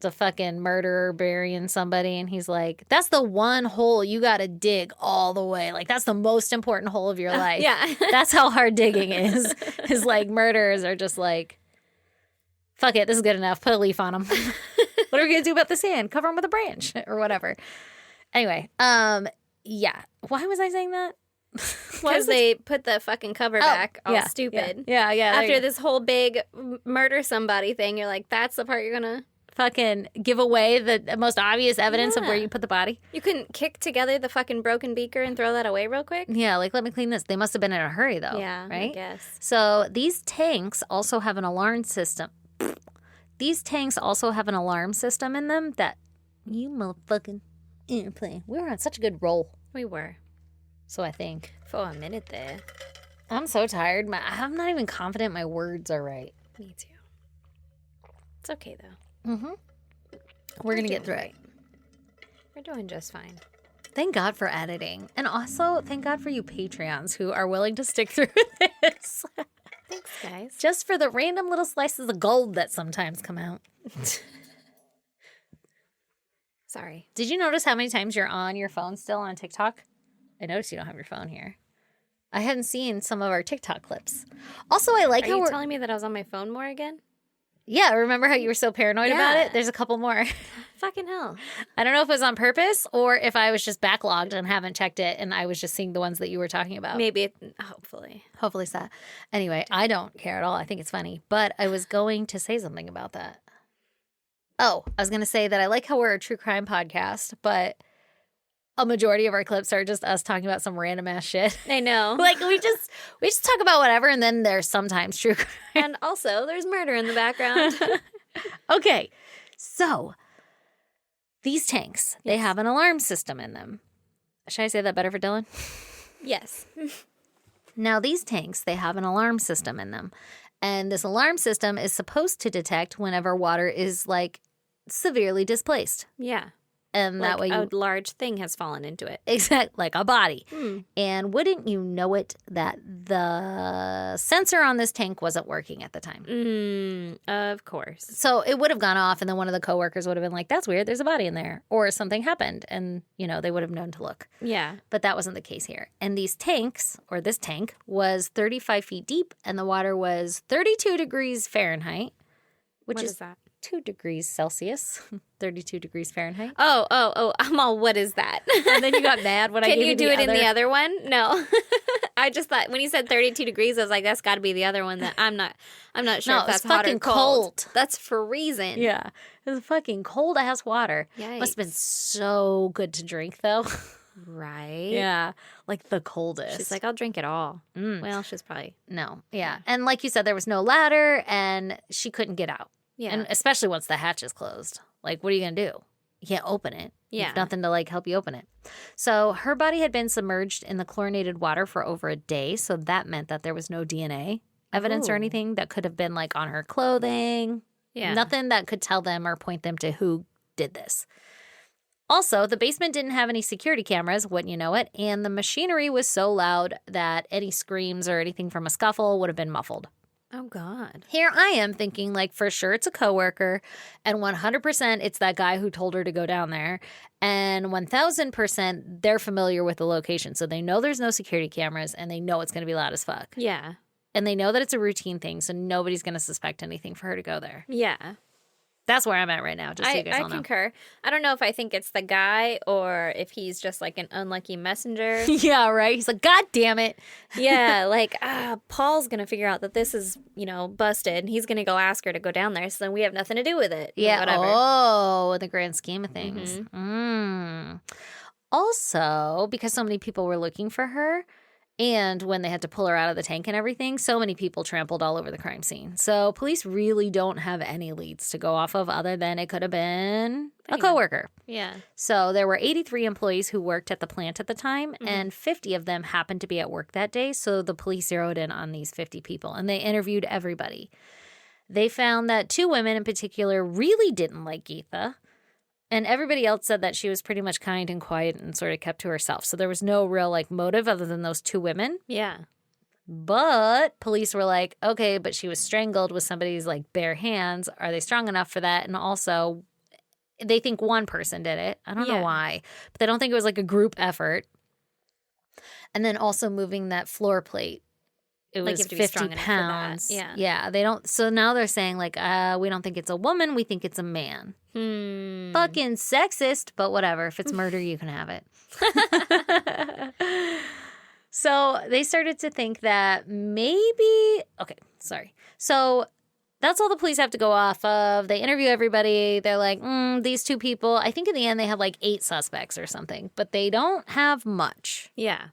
the fucking murderer burying somebody, and he's like, that's the one hole you gotta dig all the way. Like, that's the most important hole of your life. Yeah. That's how hard digging is. Is like murderers are just like, fuck it, this is good enough. Put a leaf on them. What are we going to do about the sand? Cover them with a branch or whatever. Anyway, yeah. Why was I saying that? Because they put the fucking cover back all stupid. Yeah. After this whole big murder somebody thing, you're like, that's the part you're going to... fucking give away the most obvious evidence of where you put the body. You couldn't kick together the fucking broken beaker and throw that away real quick? Yeah, like, let me clean this. They must have been in a hurry, though. Yeah, right? I guess. So these tanks also have an alarm system. These tanks also have an alarm system in them that you motherfucking airplane. We were on such a good roll. We were. So I think. For a minute there. I'm so tired. I'm not even confident my words are right. Me too. It's okay, though. We're going to get through it. We're doing just fine. Thank God for editing. And also, thank God for you Patreons who are willing to stick through this. Thanks, guys. Just for the random little slices of gold that sometimes come out. Sorry. Did you notice how many times you're on your phone still on TikTok? I noticed you don't have your phone here. I hadn't seen some of our TikTok clips. Also, I like Are how you we're... telling me that I was on my phone more again? Yeah, remember how you were so paranoid about Yeah. it? There's a couple more. Fucking hell. I don't know if it was on purpose or if I was just backlogged and haven't checked it and I was just seeing the ones that you were talking about. Maybe, hopefully. Hopefully it's that. Anyway, I don't care at all. I think it's funny. But I was going to say something about that. Oh, I was going to say that I like how we're a true crime podcast, but a majority of our clips are just us talking about some random ass shit. I know. Like we just talk about whatever, and then there's sometimes true crime. And also, there's murder in the background. Okay, so these tanks, they have an alarm system in them. Should I say that better for Dylan? Yes. Now, these tanks, they have an alarm system in them. And this alarm system is supposed to detect whenever water is, like, severely displaced. Yeah. And that way a large thing has fallen into it. Exactly, like a body. And wouldn't you know it that the sensor on this tank wasn't working at the time? Of course. So it would have gone off, and then one of the coworkers would have been like, that's weird, there's a body in there. Or something happened, and, you know, they would have known to look. Yeah. But that wasn't the case here. And these tanks, or this tank, was 35 feet deep, and the water was 32 degrees Fahrenheit, which What is is that? 2 degrees Celsius, 32 degrees Fahrenheit. Oh, I'm all, what is that? And then you got mad when I Can gave you you do the it other. in the other one? No. I just thought when you said 32 degrees, I was like, that's got to be the other one that I'm not sure No, if that's it's hot or fucking cold. cold. That's freezing. Yeah, it was fucking cold ass water. Yikes. Must have been so good to drink though. Right? Yeah, like the coldest. She's like, I'll drink it all. Mm. Well, she's probably. No, yeah. And like you said, there was no ladder and she couldn't get out. Yeah. And especially once the hatch is closed. Like, what are you going to do? You can't open it. You Yeah. have nothing to like help you open it. So her body had been submerged in the chlorinated water for over a day. So that meant that there was no DNA evidence or Ooh. anything that could have been like on her clothing. Yeah. Nothing that could tell them or point them to who did this. Also, the basement didn't have any security cameras, wouldn't you know it, and the machinery was so loud that any screams or anything from a scuffle would have been muffled. Oh, God. Here I am thinking, like, for sure it's a coworker, and 100% it's that guy who told her to go down there, and 1,000% they're familiar with the location, so they know there's no security cameras, and they know it's going to be loud as fuck. Yeah. And they know that it's a routine thing, so nobody's going to suspect anything for her to go there. Yeah. That's where I'm at right now, just so you guys all I know. concur. I don't know if I think it's the guy or if he's just like an unlucky messenger. Yeah, right? He's like, God damn it. Yeah, like, Paul's going to figure out that this is, busted, and he's going to go ask her to go down there, so then we have nothing to do with it. Yeah, Whatever. oh, in the grand scheme of things. Also, because so many people were looking for her, and when they had to pull her out of the tank and everything, so many people trampled all over the crime scene. So police really don't have any leads to go off of other than it could have been a coworker. Yeah. So there were 83 employees who worked at the plant at the time, and 50 of them happened to be at work that day. So the police zeroed in on these 50 people, and they interviewed everybody. They found that 2 women in particular really didn't like Geetha. And everybody else said that she was pretty much kind and quiet and sort of kept to herself. So there was no real motive other than those 2 women. Yeah. But police were like, okay, but she was strangled with somebody's bare hands. Are they strong enough for that? And also, they think one person did it. I don't know why. But they don't think it was a group effort. And then also moving that floor plate. It was you have to be strong 50 enough for that. pounds. Yeah. Yeah. They don't. So now they're saying we don't think it's a woman. We think it's a man. Fucking sexist, but whatever. If it's murder, you can have it. So they started to think that maybe. Okay, sorry. So that's all the police have to go off of. They interview everybody. They're like, these 2 people. I think in the end they have 8 suspects or something, but they don't have much. Yeah.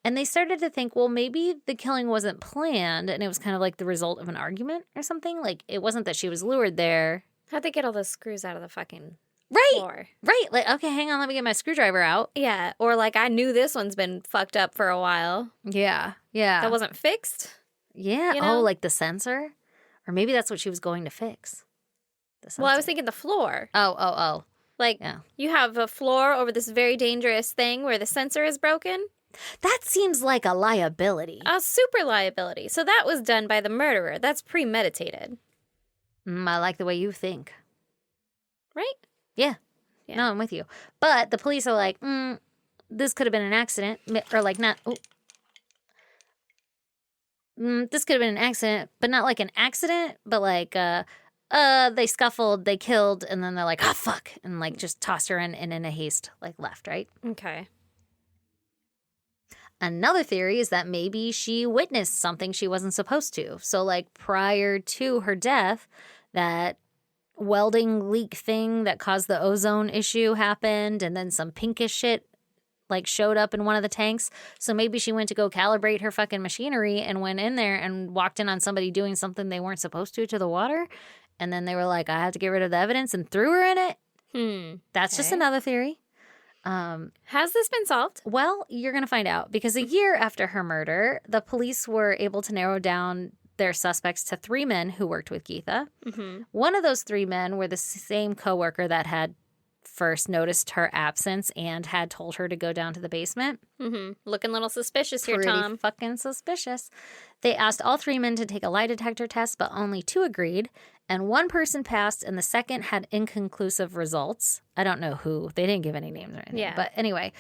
And they started to think, well, maybe the killing wasn't planned and it was kind of the result of an argument or something. It wasn't that she was lured there. How'd they get all those screws out of the fucking Right. floor? Right. Okay, hang on. Let me get my screwdriver out. Yeah. Or I knew this one's been fucked up for a while. Yeah. Yeah. That wasn't fixed. Yeah. you know? Oh, the sensor? Or maybe that's what she was going to fix. The sensor. Well, I was thinking the floor. Oh. Yeah. You have a floor over this very dangerous thing where the sensor is broken. That seems like a liability. A super liability. So that was done by the murderer. That's premeditated. I like the way you think. Right? Yeah. Yeah. No, I'm with you. But the police are like, this could have been an accident. Or not. Oh. This could have been an accident, but not an accident, but they scuffled, they killed, and then they're like, oh, fuck. And just tossed her in a haste, left, right? Okay. Another theory is that maybe she witnessed something she wasn't supposed to. So, prior to her death, that welding leak thing that caused the ozone issue happened, and then some pinkish shit, showed up in one of the tanks. So maybe she went to go calibrate her fucking machinery and went in there and walked in on somebody doing something they weren't supposed to the water. And then they were like, I have to get rid of the evidence, and threw her in it. That's just another theory. Has this been solved? Well, you're going to find out because a year after her murder, the police were able to narrow down their suspects to 3 men who worked with Geetha. One of those 3 men were the same coworker that had first noticed her absence and had told her to go down to the basement. Looking a little suspicious here, Pretty Tom. fucking suspicious. They asked all 3 men to take a lie detector test, but only 2 agreed. And 1 person passed, and the second had inconclusive results. I don't know who. They didn't give any names or anything. Yeah. But anyway,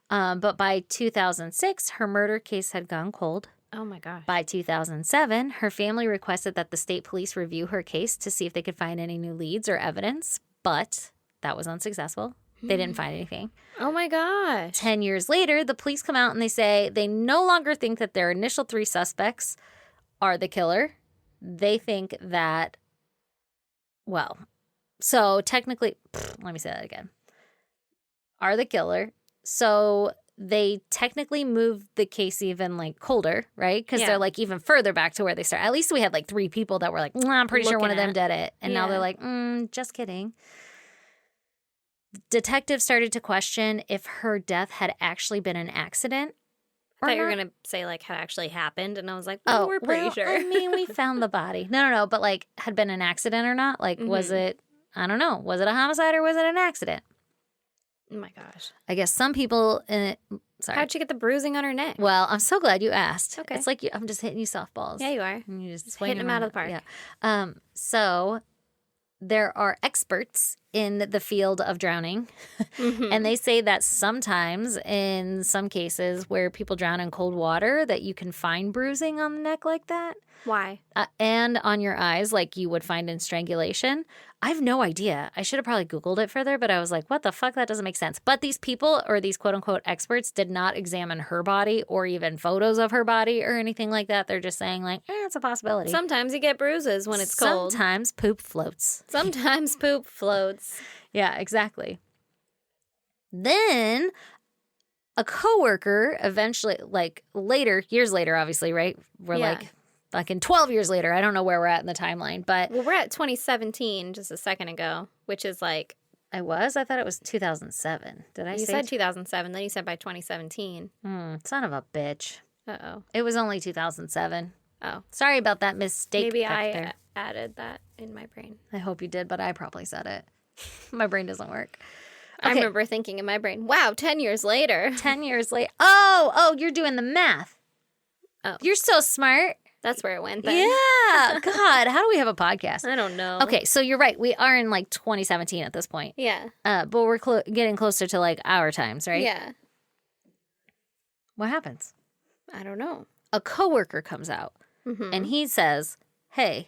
but by 2006, her murder case had gone cold. Oh, my gosh. By 2007, her family requested that the state police review her case to see if they could find any new leads or evidence, but that was unsuccessful. They didn't find anything. Oh, my gosh. 10 years later, the police come out and they say they no longer think that their initial 3 suspects are the killer. They think that, well, so technically, let me say that again. Are the killer. So they technically moved the case even like colder, right? Because they're like even further back to where they start. At least we had like 3 people that were like, I'm pretty sure one of them did it. And now they're like, just kidding. Detectives started to question if her death had actually been an accident. I thought you were going to say, like, had actually happened. And I was like, well, we're pretty sure. I mean, we found the body. No. But, like, had been an accident or not? Like, was it, I don't know. Was it a homicide or was it an accident? Oh, my gosh. I guess some people, sorry. How'd she get the bruising on her neck? Well, I'm so glad you asked. Okay. It's like I'm just hitting you softballs. Yeah, you are. And you just hitting them out of the park. Yeah. So there are experts in the field of drowning, and they say that sometimes in some cases where people drown in cold water that you can find bruising on the neck like that. Why? And on your eyes like you would find in strangulation. I have no idea. I should have probably Googled it further, but I was like, what the fuck? That doesn't make sense. But these people, or these quote-unquote experts, did not examine her body or even photos of her body or anything like that. They're just saying like, it's a possibility. Sometimes you get bruises when it's cold. Sometimes poop floats. Sometimes poop floats. Yeah, exactly. Then a coworker eventually, like later, years later, obviously, right? We're like fucking 12 years later. I don't know where we're at in the timeline, but. Well, we're at 2017 just a second ago, which is like. I thought it was 2007. Did I say? You said 2007, then you said by 2017. Son of a bitch. Uh-oh. It was only 2007. Oh. Sorry about that mistake. Maybe I added that in my brain. I hope you did, but I probably said it. My brain doesn't work. Okay. I remember thinking in my brain, wow, 10 years later. 10 years later. Oh, you're doing the math. Oh. You're so smart. That's where it went then. Yeah. God, how do we have a podcast? I don't know. Okay, so you're right. We are in like 2017 at this point. Yeah. But we're getting closer to like our times, right? Yeah. What happens? I don't know. A coworker comes out and he says, hey,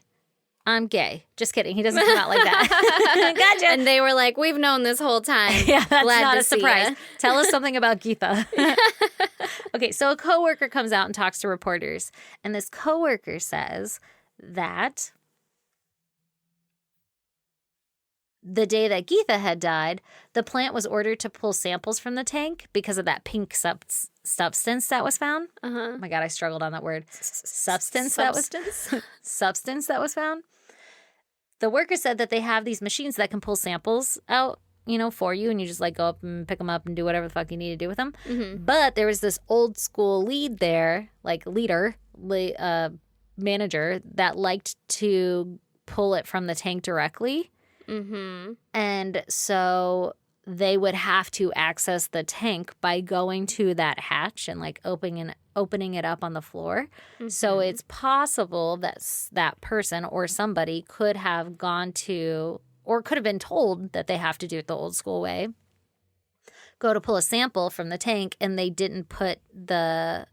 I'm gay. Just kidding. He doesn't come out like that. Gotcha. And they were like, we've known this whole time. Yeah, that's Glad not to a surprise. ya. Tell us something about Geetha. Okay, so a coworker comes out and talks to reporters. And this coworker says that the day that Geetha had died, the plant was ordered to pull samples from the tank because of that pink substance that was found. Oh my God, I struggled on that word. Substance that was found. The worker said that they have these machines that can pull samples out, for you, and you just like go up and pick them up and do whatever the fuck you need to do with them. But there was this old school manager that liked to pull it from the tank directly. And so they would have to access the tank by going to that hatch and like opening it up on the floor. So it's possible that that person or somebody could have gone to, or could have been told that they have to do it the old school way, go to pull a sample from the tank, and they didn't put the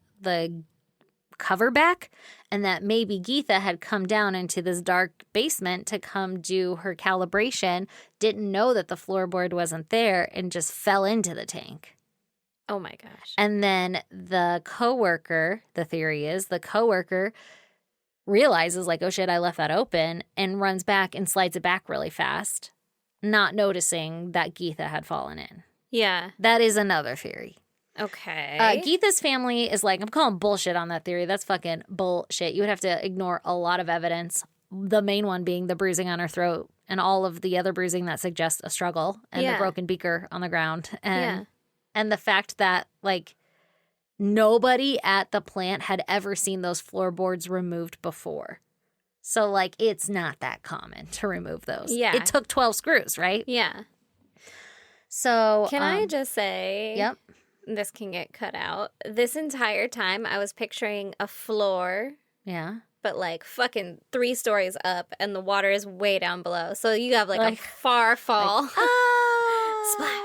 cover back, and that maybe Geetha had come down into this dark basement to come do her calibration, didn't know that the floorboard wasn't there, and just fell into the tank. Oh my gosh. And then the coworker realizes like, oh shit, I left that open, and runs back and slides it back really fast, not noticing that Geetha had fallen in. Yeah. That is another theory. Okay. Geetha's family is like, I'm calling bullshit on that theory. That's fucking bullshit. You would have to ignore a lot of evidence. The main one being the bruising on her throat and all of the other bruising that suggests a struggle, and the broken beaker on the ground. And the fact that like nobody at the plant had ever seen those floorboards removed before. So like it's not that common to remove those. Yeah. It took 12 screws, right? Yeah. So can I just say, yep. This can get cut out. This entire time I was picturing a floor. Yeah. But like fucking 3 stories up, and the water is way down below. So you have like a far fall. Like, Splash.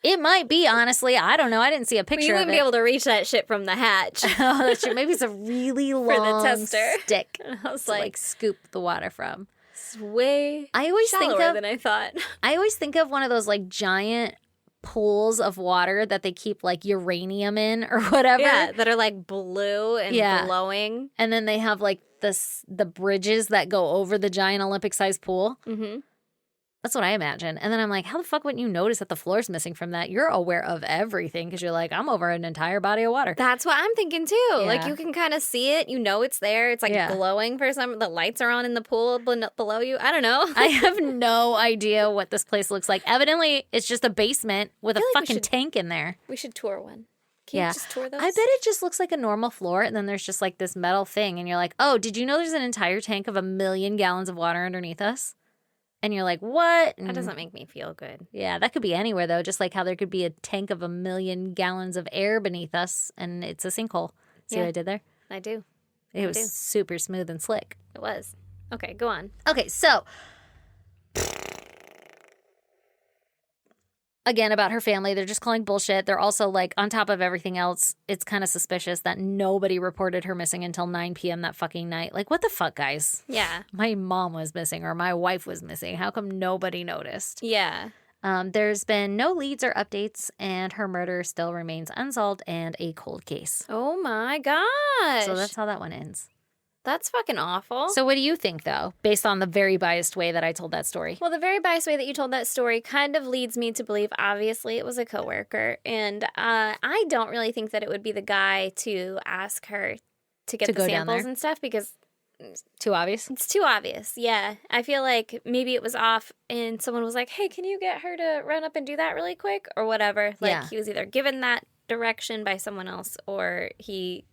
It might be, honestly. I don't know. I didn't see a picture You of wouldn't it. be able to reach that shit from the hatch. Oh, that's true. Maybe it's a really long tester. stick I was to like scoop the water from. it's way I always think shallower of than I thought. I always think of one of those like giant pools of water that they keep like uranium in or whatever. Yeah, that are like blue and glowing. And then they have like the bridges that go over the giant Olympic-sized pool. Mm-hmm. That's what I imagine. And then I'm like, how the fuck wouldn't you notice that the floor's missing from that? You're aware of everything because you're like, I'm over an entire body of water. That's what I'm thinking too. Yeah. Like you can kind of see it. You know it's there. It's like glowing for some. The lights are on in the pool below you. I don't know. I have no idea what this place looks like. Evidently, it's just a basement with a fucking tank in there. We should tour one. Can you just tour those? I bet it just looks like a normal floor, and then there's just like this metal thing, and you're like, oh, did you know there's an entire tank of 1 million gallons of water underneath us? And you're like, what? And that doesn't make me feel good. yeah, that could be anywhere, though, just like how there could be a tank of 1 million gallons of air beneath us, and it's a sinkhole. See what I did there? I do. It was super smooth and slick. It was. Okay, go on. Okay, so again, about her family, they're just calling bullshit. They're also like, on top of everything else, it's kind of suspicious that nobody reported her missing until 9 p.m. that fucking night. Like, what the fuck, guys? Yeah. My mom was missing or my wife was missing. How come nobody noticed? Yeah. There's been no leads or updates, and her murder still remains unsolved and a cold case. Oh my gosh. So that's how that one ends. That's fucking awful. So what do you think, though, based on the very biased way that I told that story? Well, the very biased way that you told that story kind of leads me to believe, obviously, it was a coworker. And I don't really think that it would be the guy to ask her to get the samples and stuff because... Too obvious? It's too obvious, yeah. I feel like maybe it was off and someone was like, hey, can you get her to run up and do that really quick? Or whatever. Like, he was either given that direction by someone else or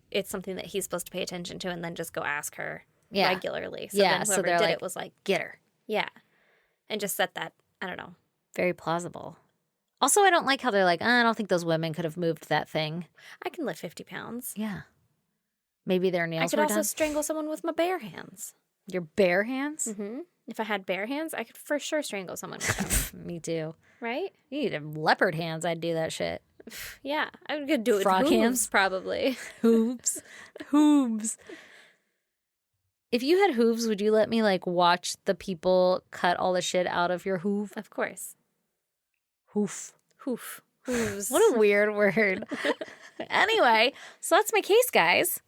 it's something that he's supposed to pay attention to and then just go ask her regularly. So then whoever did it was like, get her. Yeah. And just set that, I don't know. Very plausible. Also, I don't like how they're like, I don't think those women could have moved that thing. I can lift 50 pounds. Yeah. Maybe their nails were were done. I could also done. strangle someone with my bare hands. Your bare hands? Mm-hmm. If I had bare hands, I could for sure strangle someone with them. Me too. Right? You need leopard hands, I'd do that shit. Yeah. I could do it Frog with hooves, hands? probably. Hooves. Hooves. If you had hooves, would you let me, like, watch the people cut all the shit out of your hoof? Of course. Hoof. Hoof. Hooves. What a weird word. Anyway, so that's my case, guys.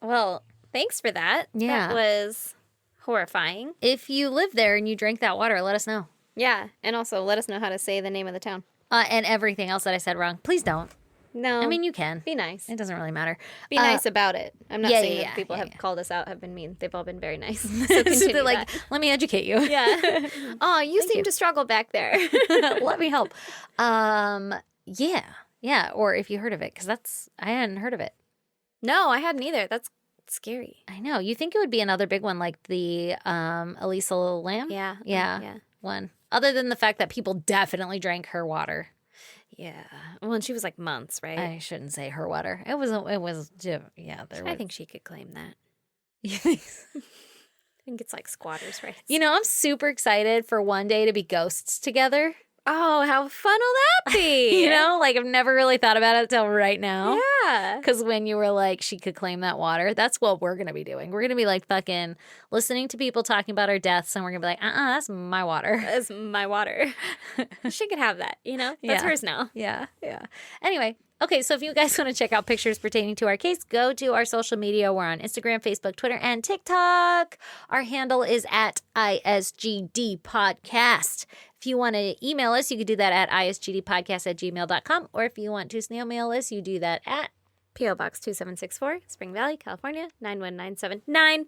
Well, thanks for that. Yeah. That was horrifying. If you live there and you drank that water, let us know. Yeah. And also let us know how to say the name of the town. And everything else that I said wrong. Please don't. No. I mean, you can. Be nice. It doesn't really matter. Be nice about it. I'm not saying that people have yeah. called us out have been mean. They've all been very nice. So So continue they're like, that. let me educate you. Yeah. Oh, you seem to struggle back there. Let me help. Yeah. Yeah. Or if you heard of it, because I hadn't heard of it. No, I hadn't either. That's scary. I know. You think it would be another big one like the Elisa Lam? Yeah. Yeah. One. Other than the fact that people definitely drank her water. Yeah. Well, and she was like months, right? I shouldn't say her water. It was, yeah. I think she could claim that. You think so? I think it's like squatters' rights. You know, I'm super excited for one day to be ghosts together. Oh, how fun will that be? You know, like I've never really thought about it till right now. Yeah. Because when you were like, she could claim that water, that's what we're going to be doing. We're going to be like fucking listening to people talking about our deaths, and we're going to be like, that's my water. That's my water. She could have that, you know? That's hers now. Yeah. Anyway, okay, so if you guys want to check out pictures pertaining to our case, go to our social media. We're on Instagram, Facebook, Twitter, and TikTok. Our handle is at ISGD Podcast. If you want to email us, you can do that at isgdpodcast@gmail.com. Or if you want to snail mail us, you do that at P.O. Box 2764, Spring Valley, California, 91979.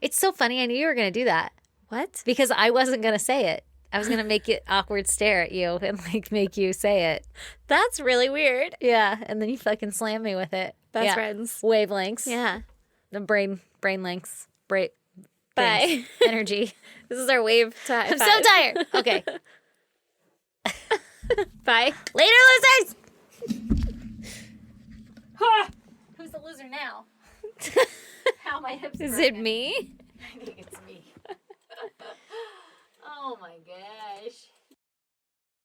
It's so funny. I knew you were going to do that. What? Because I wasn't going to say it. I was going to make it awkward stare at you and like make you say it. That's really weird. Yeah. And then you fucking slam me with it. Best friends. Wavelengths. Yeah. The brain lengths. Bye. Energy. This is our wave to high I'm five. so tired. Okay. Bye. Later, losers. Who's the loser now? How my hips Is broken. it me? I think